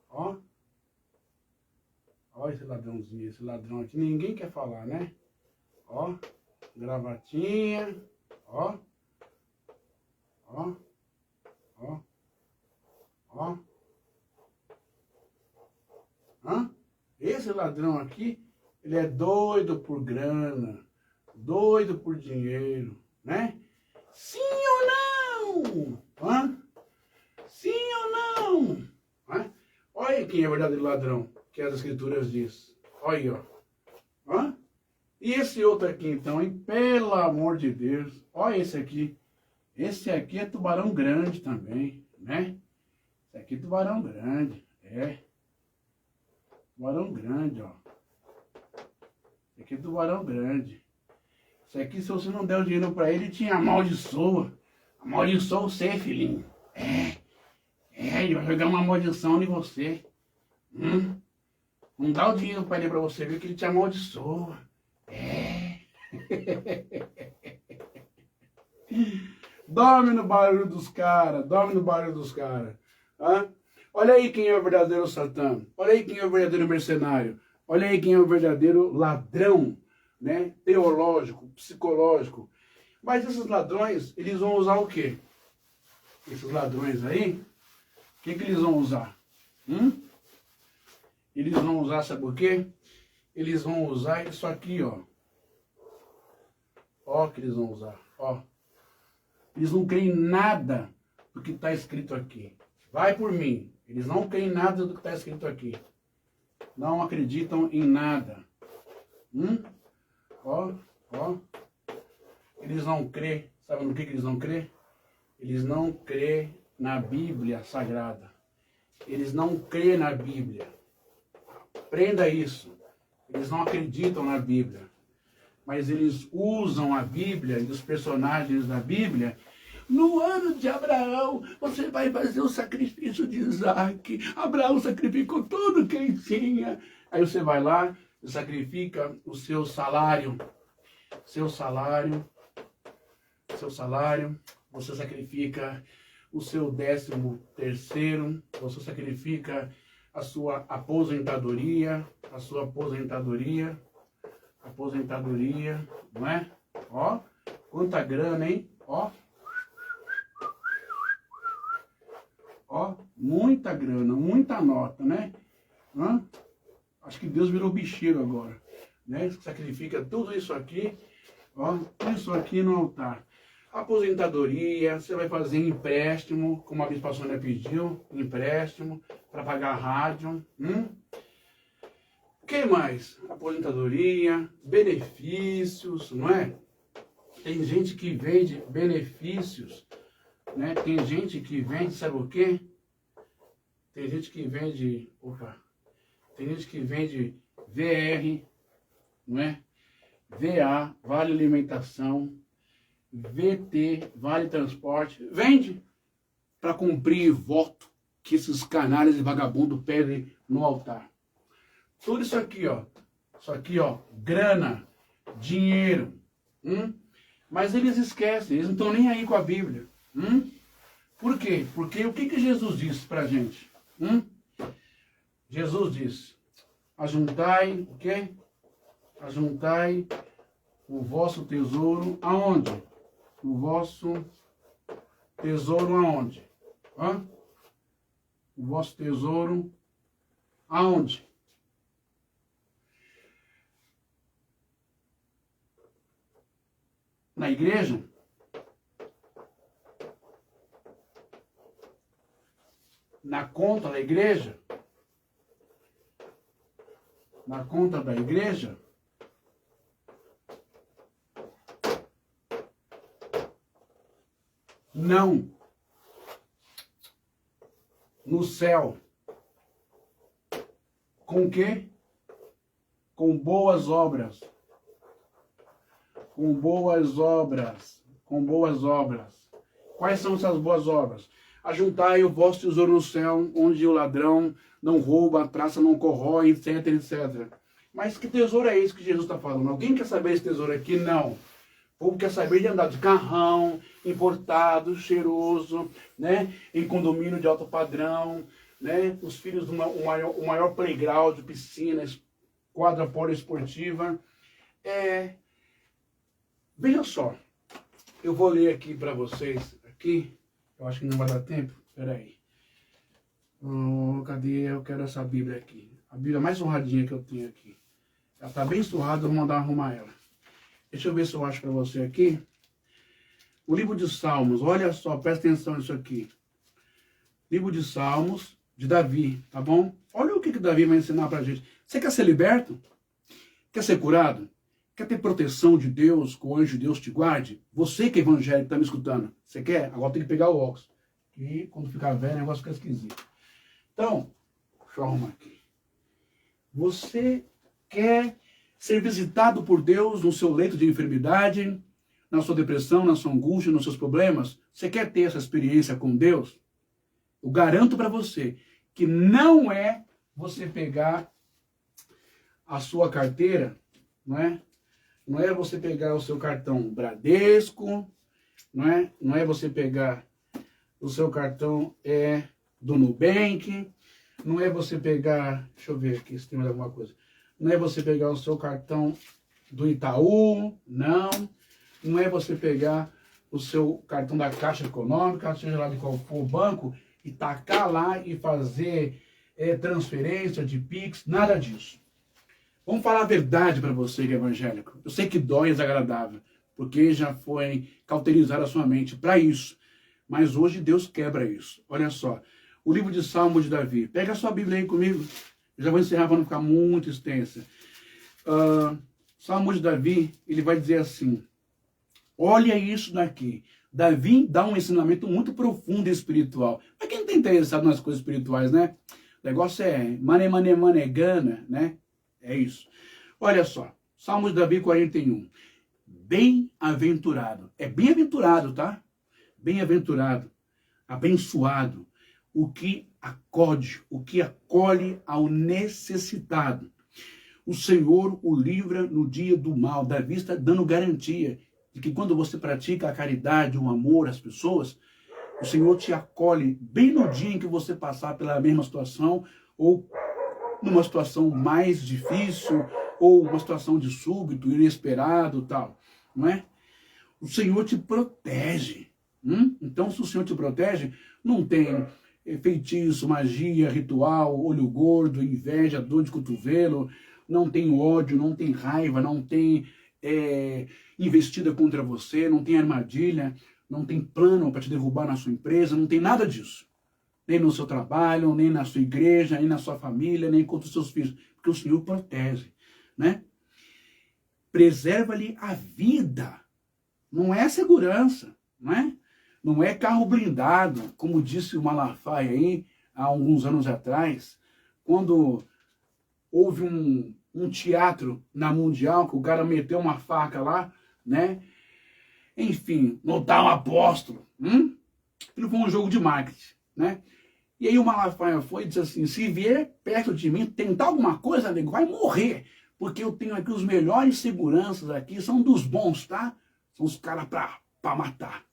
Ó. Ó esse ladrãozinho, esse ladrão aqui, ninguém quer falar, né? Ó, gravatinha, ó. Ó, ó. Ó. Hã? Esse ladrão aqui, ele é doido por grana, doido por dinheiro, né? Sim ou não? Hã? Sim ou não? Hã? Olha aí quem é o verdadeiro ladrão, que as escrituras diz. Olha aí, ó. Hã? E esse outro aqui então, hein? Pelo amor de Deus. Olha esse aqui. Esse aqui é tubarão grande também, né? Esse aqui é tubarão grande, é. Tubarão grande, ó. Esse aqui é tubarão grande. Esse aqui, se você não der o dinheiro pra ele, te amaldiçoa. Amaldiçoa você, filhinho. Ele vai jogar uma maldição em você. Não dá o dinheiro pra ele pra você ver que ele te amaldiçoa. Dorme no barulho dos caras, dorme no barulho dos caras. Olha aí quem é o verdadeiro Satã. Olha aí quem é o verdadeiro mercenário. Olha aí quem é o verdadeiro ladrão, né? Teológico, psicológico. Mas esses ladrões, eles vão usar o quê? Esses ladrões aí, o que eles vão usar? Eles vão usar, sabe por quê? Eles vão usar isso aqui, ó. Ó que eles vão usar, ó. Eles não creem em nada do que está escrito aqui. Vai por mim. Eles não creem em nada do que está escrito aqui. Não acreditam em nada. Ó, ó. Eles não crêem. Sabe no que eles não crêem? Eles não crêem na Bíblia Sagrada. Eles não crêem na Bíblia. Aprenda isso. Eles não acreditam na Bíblia. Mas eles usam a Bíblia e os personagens da Bíblia. No ano de Abraão, você vai fazer o sacrifício de Isaac. Abraão sacrificou tudo que ele tinha. Aí você vai lá e sacrifica o seu salário. Seu salário. Você sacrifica o seu 13º. Você sacrifica a sua aposentadoria. Aposentadoria, não é? Ó, quanta grana, hein? Ó. Ó, muita grana, muita nota, né? Acho que Deus virou bicheiro agora. né? Sacrifica tudo isso aqui, ó, isso aqui no altar. Aposentadoria, você vai fazer empréstimo, como a Bispa Sônia pediu, empréstimo para pagar a rádio. O que mais? Aposentadoria, benefícios, não é? Tem gente que vende benefícios, né? Tem gente que vende, sabe o quê? Tem gente que vende, tem gente que vende VR, não é? VA, Vale Alimentação, VT, Vale Transporte, vende para cumprir voto que esses canalhas e vagabundos pedem no altar. Tudo isso aqui, ó, grana, dinheiro, mas eles esquecem, eles não estão nem aí com a Bíblia. Por quê? Porque o que Jesus disse para a gente? Jesus disse, ajuntai, o quê? Ajuntai o vosso tesouro aonde? O vosso tesouro aonde? O vosso tesouro aonde? Na igreja? Na conta da igreja? Na conta da igreja? Não. No céu. Com o quê? Com boas obras. Com boas obras. Com boas obras. Quais são essas boas obras? Ajuntai o vosso tesouro no céu, onde o ladrão não rouba, a traça não corrói, etc, etc. Mas que tesouro é esse que Jesus está falando? Alguém quer saber esse tesouro aqui? Não. O povo quer saber de andar de carrão, importado, cheiroso, né? Em condomínio de alto padrão, né? Os filhos o maior playground, piscinas, quadra poliesportiva. Veja só, eu vou ler aqui para vocês, aqui, eu acho que não vai dar tempo, peraí. Cadê? Eu quero essa Bíblia aqui. A Bíblia mais surradinha que eu tenho aqui. Ela está bem surrada, eu vou mandar arrumar ela. Deixa eu ver se eu acho para você aqui. O livro de Salmos, olha só, presta atenção nisso aqui. Livro de Salmos, de Davi, tá bom? Olha o que Davi vai ensinar pra gente. Você quer ser liberto? Quer ser curado? Quer ter proteção de Deus, que o anjo de Deus te guarde? Você que é evangélico, está me escutando. Você quer? Agora tem que pegar o óculos. E quando ficar velho, o negócio fica esquisito. Então, deixa eu arrumar aqui. Você quer ser visitado por Deus no seu leito de enfermidade, na sua depressão, na sua angústia, nos seus problemas? Você quer ter essa experiência com Deus? Eu garanto para você que não é você pegar a sua carteira, não é? Não é você pegar o seu cartão Bradesco, não é você pegar o seu cartão do Nubank, não é você pegar, deixa eu ver aqui se tem mais alguma coisa, não é você pegar o seu cartão do Itaú, não é você pegar o seu cartão da Caixa Econômica, seja lá de qual for o banco, e tacar lá e fazer transferência de Pix, nada disso. Vamos falar a verdade para você que é evangélico. Eu sei que dói e é desagradável, porque já foi cauterizada a sua mente para isso. Mas hoje Deus quebra isso. Olha só, o livro de Salmos de Davi. Pega a sua Bíblia aí comigo. Eu já vou encerrar para não ficar muito extensa. Salmos de Davi, ele vai dizer assim, olha isso daqui. Davi dá um ensinamento muito profundo e espiritual. Para quem não está interessado nas coisas espirituais, né? O negócio é gana, né? É isso. Olha só, Salmos de Davi 41. Bem-aventurado. É bem-aventurado, tá? Bem-aventurado, abençoado, o que acolhe ao necessitado. O Senhor o livra no dia do mal. Davi está dando garantia de que quando você pratica a caridade, o amor às pessoas, o Senhor te acolhe bem no dia em que você passar pela mesma situação ou numa situação mais difícil, ou uma situação de súbito, inesperado, tal, não é? O Senhor te protege. Então, se o Senhor te protege, não tem feitiço, magia, ritual, olho gordo, inveja, dor de cotovelo, não tem ódio, não tem raiva, não tem investida contra você, não tem armadilha, não tem plano para te derrubar na sua empresa, não tem nada disso. Nem no seu trabalho, nem na sua igreja, nem na sua família, nem contra os seus filhos, porque o Senhor protege, né? Preserva-lhe a vida, não é segurança, não é? Não é carro blindado, como disse o Malafaia aí, há alguns anos atrás, quando houve um teatro na Mundial, que o cara meteu uma faca lá, né? Enfim, notar um apóstolo. Aquilo foi um jogo de marketing, né? E aí o Malafaia foi e disse assim, se vier perto de mim, tentar alguma coisa, nego, vai morrer. Porque eu tenho aqui os melhores seguranças aqui, são dos bons, tá? São os caras pra matar.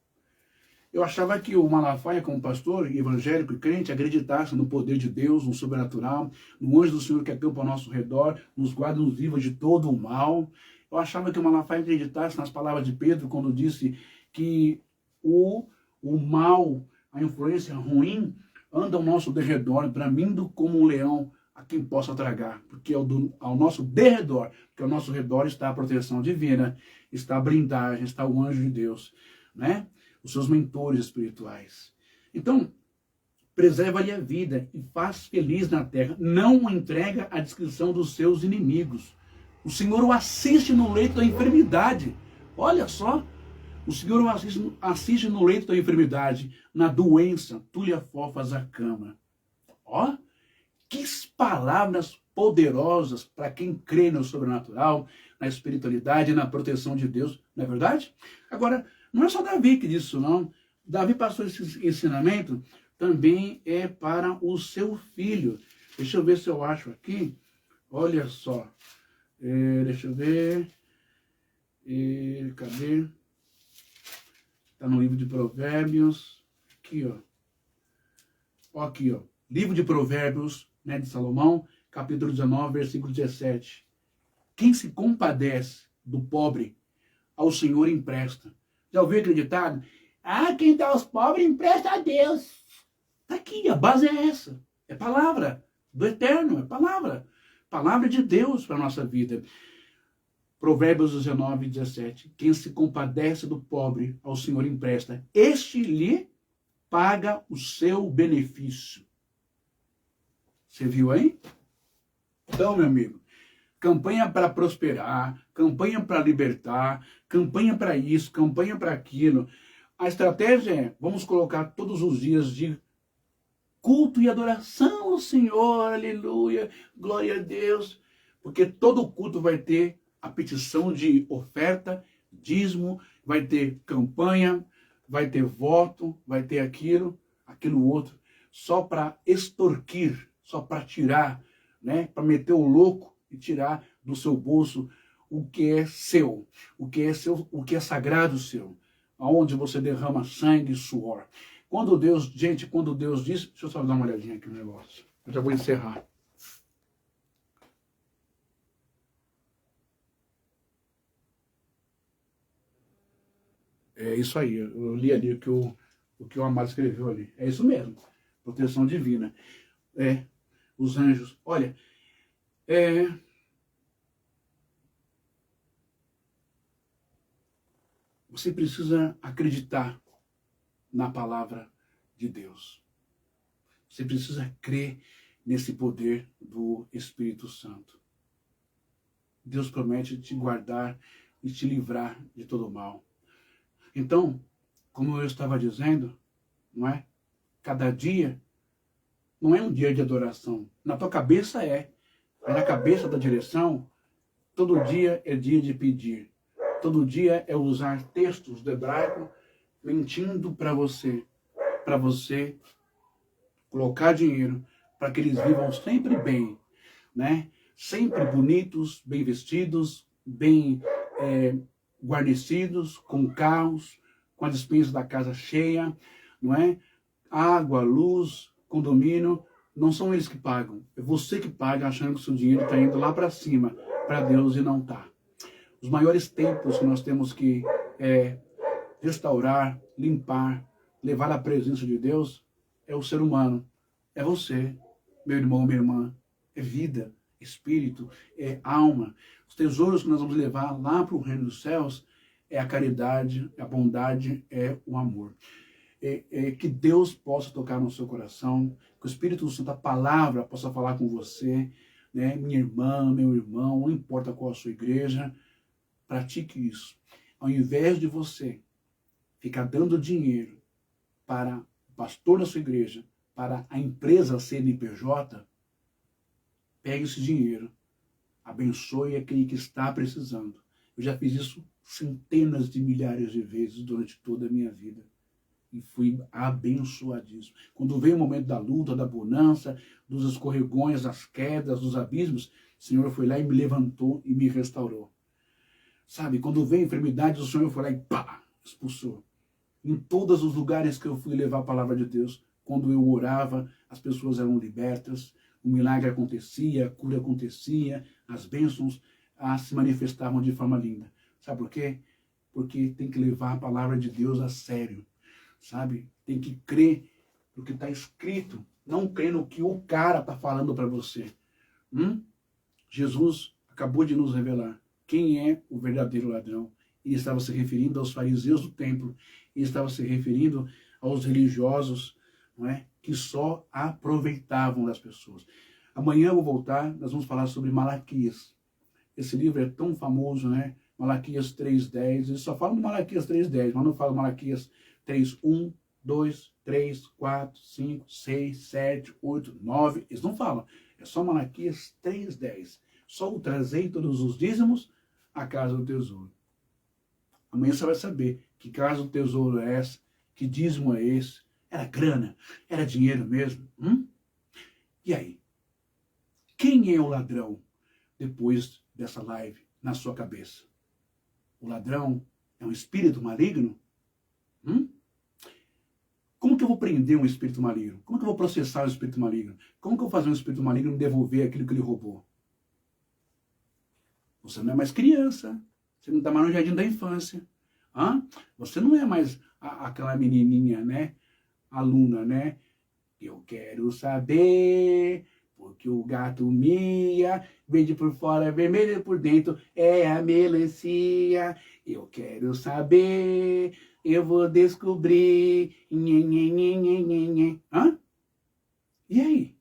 Eu achava que o Malafaia, como pastor evangélico e crente, acreditasse no poder de Deus, no sobrenatural, no anjo do Senhor que acampa ao nosso redor, nos guarda, nos livra de todo o mal. Eu achava que o Malafaia acreditasse nas palavras de Pedro, quando disse que o mal, a influência ruim, anda ao nosso derredor, bramindo como um leão a quem possa tragar. Porque ao nosso derredor, porque ao nosso redor está a proteção divina, está a blindagem, está o anjo de Deus, né? Os seus mentores espirituais. Então, preserva-lhe a vida e faz feliz na terra. Não o entrega à descrição dos seus inimigos. O Senhor o assiste no leito da enfermidade. Olha só. O Senhor o assiste no leito da enfermidade. Na doença, tu lhe afofas a cama. Ó, que palavras poderosas para quem crê no sobrenatural, na espiritualidade e na proteção de Deus. Não é verdade? Agora, não é só Davi que disse isso, não. Davi passou esse ensinamento, também é para o seu filho. Deixa eu ver se eu acho aqui. Olha só. Deixa eu ver. Cadê? Está no livro de Provérbios. Aqui, ó. Aqui, ó. Livro de Provérbios, né, de Salomão, capítulo 19, versículo 17. Quem se compadece do pobre, ao Senhor empresta. Já ouviu aquele ditado? Quem dá aos pobres empresta a Deus. Está aqui, a base é essa. É palavra do Eterno, é palavra. Palavra de Deus para a nossa vida. Provérbios 19, 17. Quem se compadece do pobre, ao Senhor empresta. Este lhe paga o seu benefício. Você viu aí? Então, meu amigo, campanha para prosperar, campanha para libertar, campanha para isso, campanha para aquilo. A estratégia é, vamos colocar todos os dias de culto e adoração ao Senhor, aleluia, glória a Deus, porque todo culto vai ter a petição de oferta, dízimo, vai ter campanha, vai ter voto, vai ter aquilo outro, só para extorquir, só para tirar, né, para meter o louco e tirar do seu bolso o que é seu, o que é sagrado seu, aonde você derrama sangue e suor. Quando Deus diz, deixa eu só dar uma olhadinha aqui no negócio, eu já vou encerrar. É isso aí, eu li ali o que o Amado escreveu ali. É isso mesmo, proteção divina. Os anjos. Olha, você precisa acreditar na palavra de Deus. Você precisa crer nesse poder do Espírito Santo. Deus promete te guardar e te livrar de todo mal. Então, como eu estava dizendo, não é? Cada dia não é um dia de adoração. Na tua cabeça é. Mas na cabeça da direção, todo dia é dia de pedir. Todo dia é usar textos do hebraico mentindo para você colocar dinheiro, para que eles vivam sempre bem, né? Sempre bonitos, bem vestidos, bem guarnecidos, com carros, com a despensa da casa cheia, não é? Água, luz, condomínio, não são eles que pagam. É você que paga achando que o seu dinheiro está indo lá para cima, para Deus, e não está. Os maiores templos que nós temos que restaurar, limpar, levar à presença de Deus, é o ser humano. É você, meu irmão, minha irmã. É vida, espírito, é alma. Os tesouros que nós vamos levar lá para o reino dos céus é a caridade, a bondade, é o amor. Que Deus possa tocar no seu coração, que o Espírito Santo, a palavra, possa falar com você, né? Minha irmã, meu irmão, não importa qual a sua igreja, pratique isso. Ao invés de você ficar dando dinheiro para o pastor da sua igreja, para a empresa CNPJ, pegue esse dinheiro, abençoe aquele que está precisando. Eu já fiz isso centenas de milhares de vezes durante toda a minha vida. E fui abençoadíssimo. Quando veio o momento da luta, da bonança, dos escorregões, das quedas, dos abismos, o Senhor foi lá e me levantou e me restaurou. Sabe, quando veio a enfermidade, o Senhor foi lá e pá, expulsou. Em todos os lugares que eu fui levar a palavra de Deus, quando eu orava, as pessoas eram libertas, o milagre acontecia, a cura acontecia, as bênçãos se manifestavam de forma linda. Sabe por quê? Porque tem que levar a palavra de Deus a sério. Sabe? Tem que crer no que está escrito, não crer no que o cara está falando para você. Jesus acabou de nos revelar quem é o verdadeiro ladrão. Ele estava se referindo aos fariseus do templo, ele estava se referindo aos religiosos, não é? Que só aproveitavam das pessoas. Amanhã eu vou voltar, nós vamos falar sobre Malaquias. Esse livro é tão famoso, né? Malaquias 3:10, eles só falam de Malaquias 3:10, mas não falam Malaquias 3, 1, 2, 3, 4, 5, 6, 7, 8, 9. Eles não falam. É só Malaquias 3:10. Só o trazei todos os dízimos à casa do tesouro. Amanhã você vai saber que casa do tesouro é essa, que dízimo é esse. Era grana? Era dinheiro mesmo? E aí? Quem é o ladrão depois dessa live na sua cabeça? O ladrão é um espírito maligno? Como que eu vou prender um espírito maligno? Como que eu vou processar o espírito maligno? Como que eu vou fazer um espírito maligno me devolver aquilo que ele roubou? Você não é mais criança. Você não está mais no jardim da infância. Você não é mais aquela menininha, né? Aluna, né? Eu quero saber porque o gato mia, verde por fora, vermelho por dentro, é a melancia. Eu quero saber, eu vou descobrir. E aí?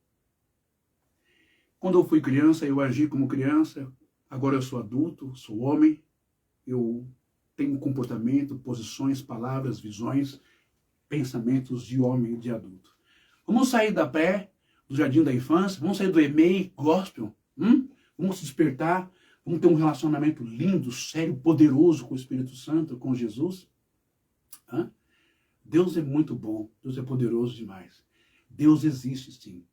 Quando eu fui criança, eu agi como criança. Agora eu sou adulto, sou homem. Eu tenho comportamento, posições, palavras, visões, pensamentos de homem e de adulto. Vamos sair da do jardim da infância, vamos sair do EMEI gospel, vamos despertar, vamos ter um relacionamento lindo, sério, poderoso com o Espírito Santo, com Jesus. Deus é muito bom, Deus é poderoso demais. Deus existe sim,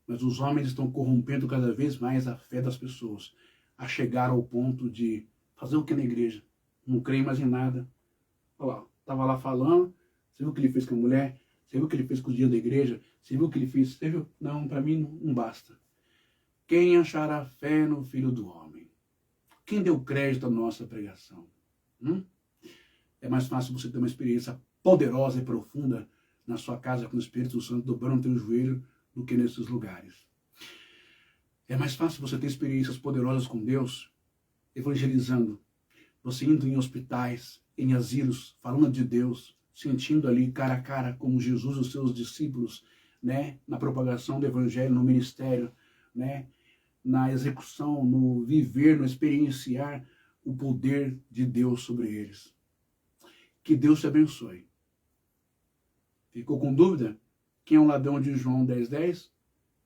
mas os homens estão corrompendo cada vez mais a fé das pessoas, a chegar ao ponto de fazer o que na igreja? Não creio mais em nada. Olha lá, estava lá falando, você viu o que ele fez com a mulher? Você viu o que ele fez com o dia da igreja? Você viu o que ele fez? Você viu? Não, para mim não basta. Quem achará fé no Filho do Homem? Quem deu crédito à nossa pregação? É mais fácil você ter uma experiência poderosa e profunda na sua casa com o Espírito Santo dobrando o teu joelho do que nesses lugares. É mais fácil você ter experiências poderosas com Deus, evangelizando, você indo em hospitais, em asilos, falando de Deus, sentindo ali cara a cara com Jesus e os seus discípulos, né, na propagação do evangelho, no ministério, né, na execução, no viver, no experienciar o poder de Deus sobre eles. Que Deus te abençoe. Ficou com dúvida? Quem é o ladrão de João 10:10?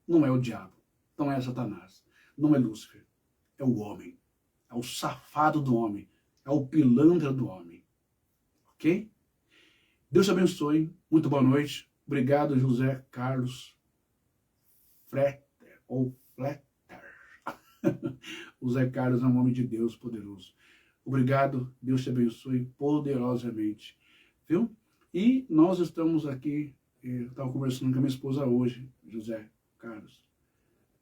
Não é o diabo, não é Satanás, não é Lúcifer, é o homem, é o safado do homem, é o pilantra do homem. Ok? Deus te abençoe. Muito boa noite. Obrigado, José Carlos Fretter, ou Fletter. O Zé Carlos é um homem de Deus poderoso. Obrigado. Deus te abençoe poderosamente. Viu? E nós estamos aqui, eu estava conversando com a minha esposa hoje, José Carlos,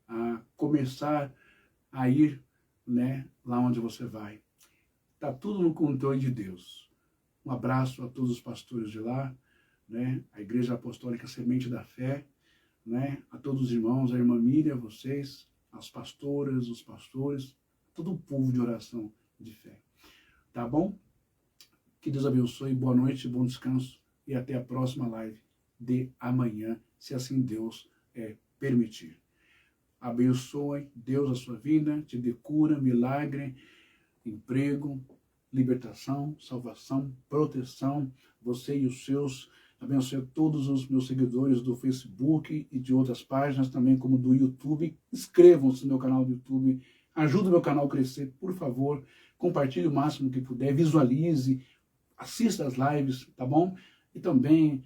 a começar a ir, né, lá onde você vai. Está tudo no controle de Deus. Um abraço a todos os pastores de lá, né? A Igreja Apostólica Semente da Fé, né? A todos os irmãos, a irmã Miriam, vocês, as pastoras, os pastores, todo o povo de oração de fé. Tá bom? Que Deus abençoe, boa noite, bom descanso e até a próxima live de amanhã, se assim Deus permitir. Abençoe Deus a sua vida, te dê cura, milagre, emprego, libertação, salvação, proteção, você e os seus. Abençoe todos os meus seguidores do Facebook e de outras páginas, também como do YouTube. Inscrevam-se no meu canal do YouTube, ajude o meu canal a crescer, por favor. Compartilhe o máximo que puder, visualize, assista as lives, tá bom? E também,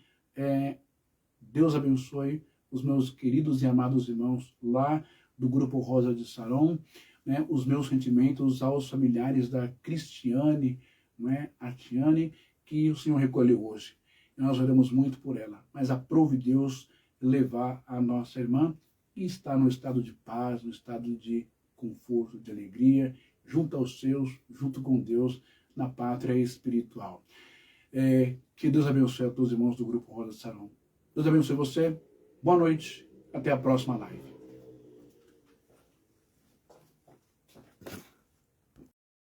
Deus abençoe os meus queridos e amados irmãos lá do Grupo Rosa de Saron, né? Os meus sentimentos aos familiares da Cristiane, né? A Tiane, que o Senhor recolheu hoje. Nós oramos muito por ela, mas aprove Deus levar a nossa irmã, que está no estado de paz, no estado de conforto, de alegria, junto aos seus, junto com Deus, na pátria espiritual. Que Deus abençoe a todos os irmãos do Grupo Rosa de Saron. Deus abençoe você, boa noite, até a próxima live.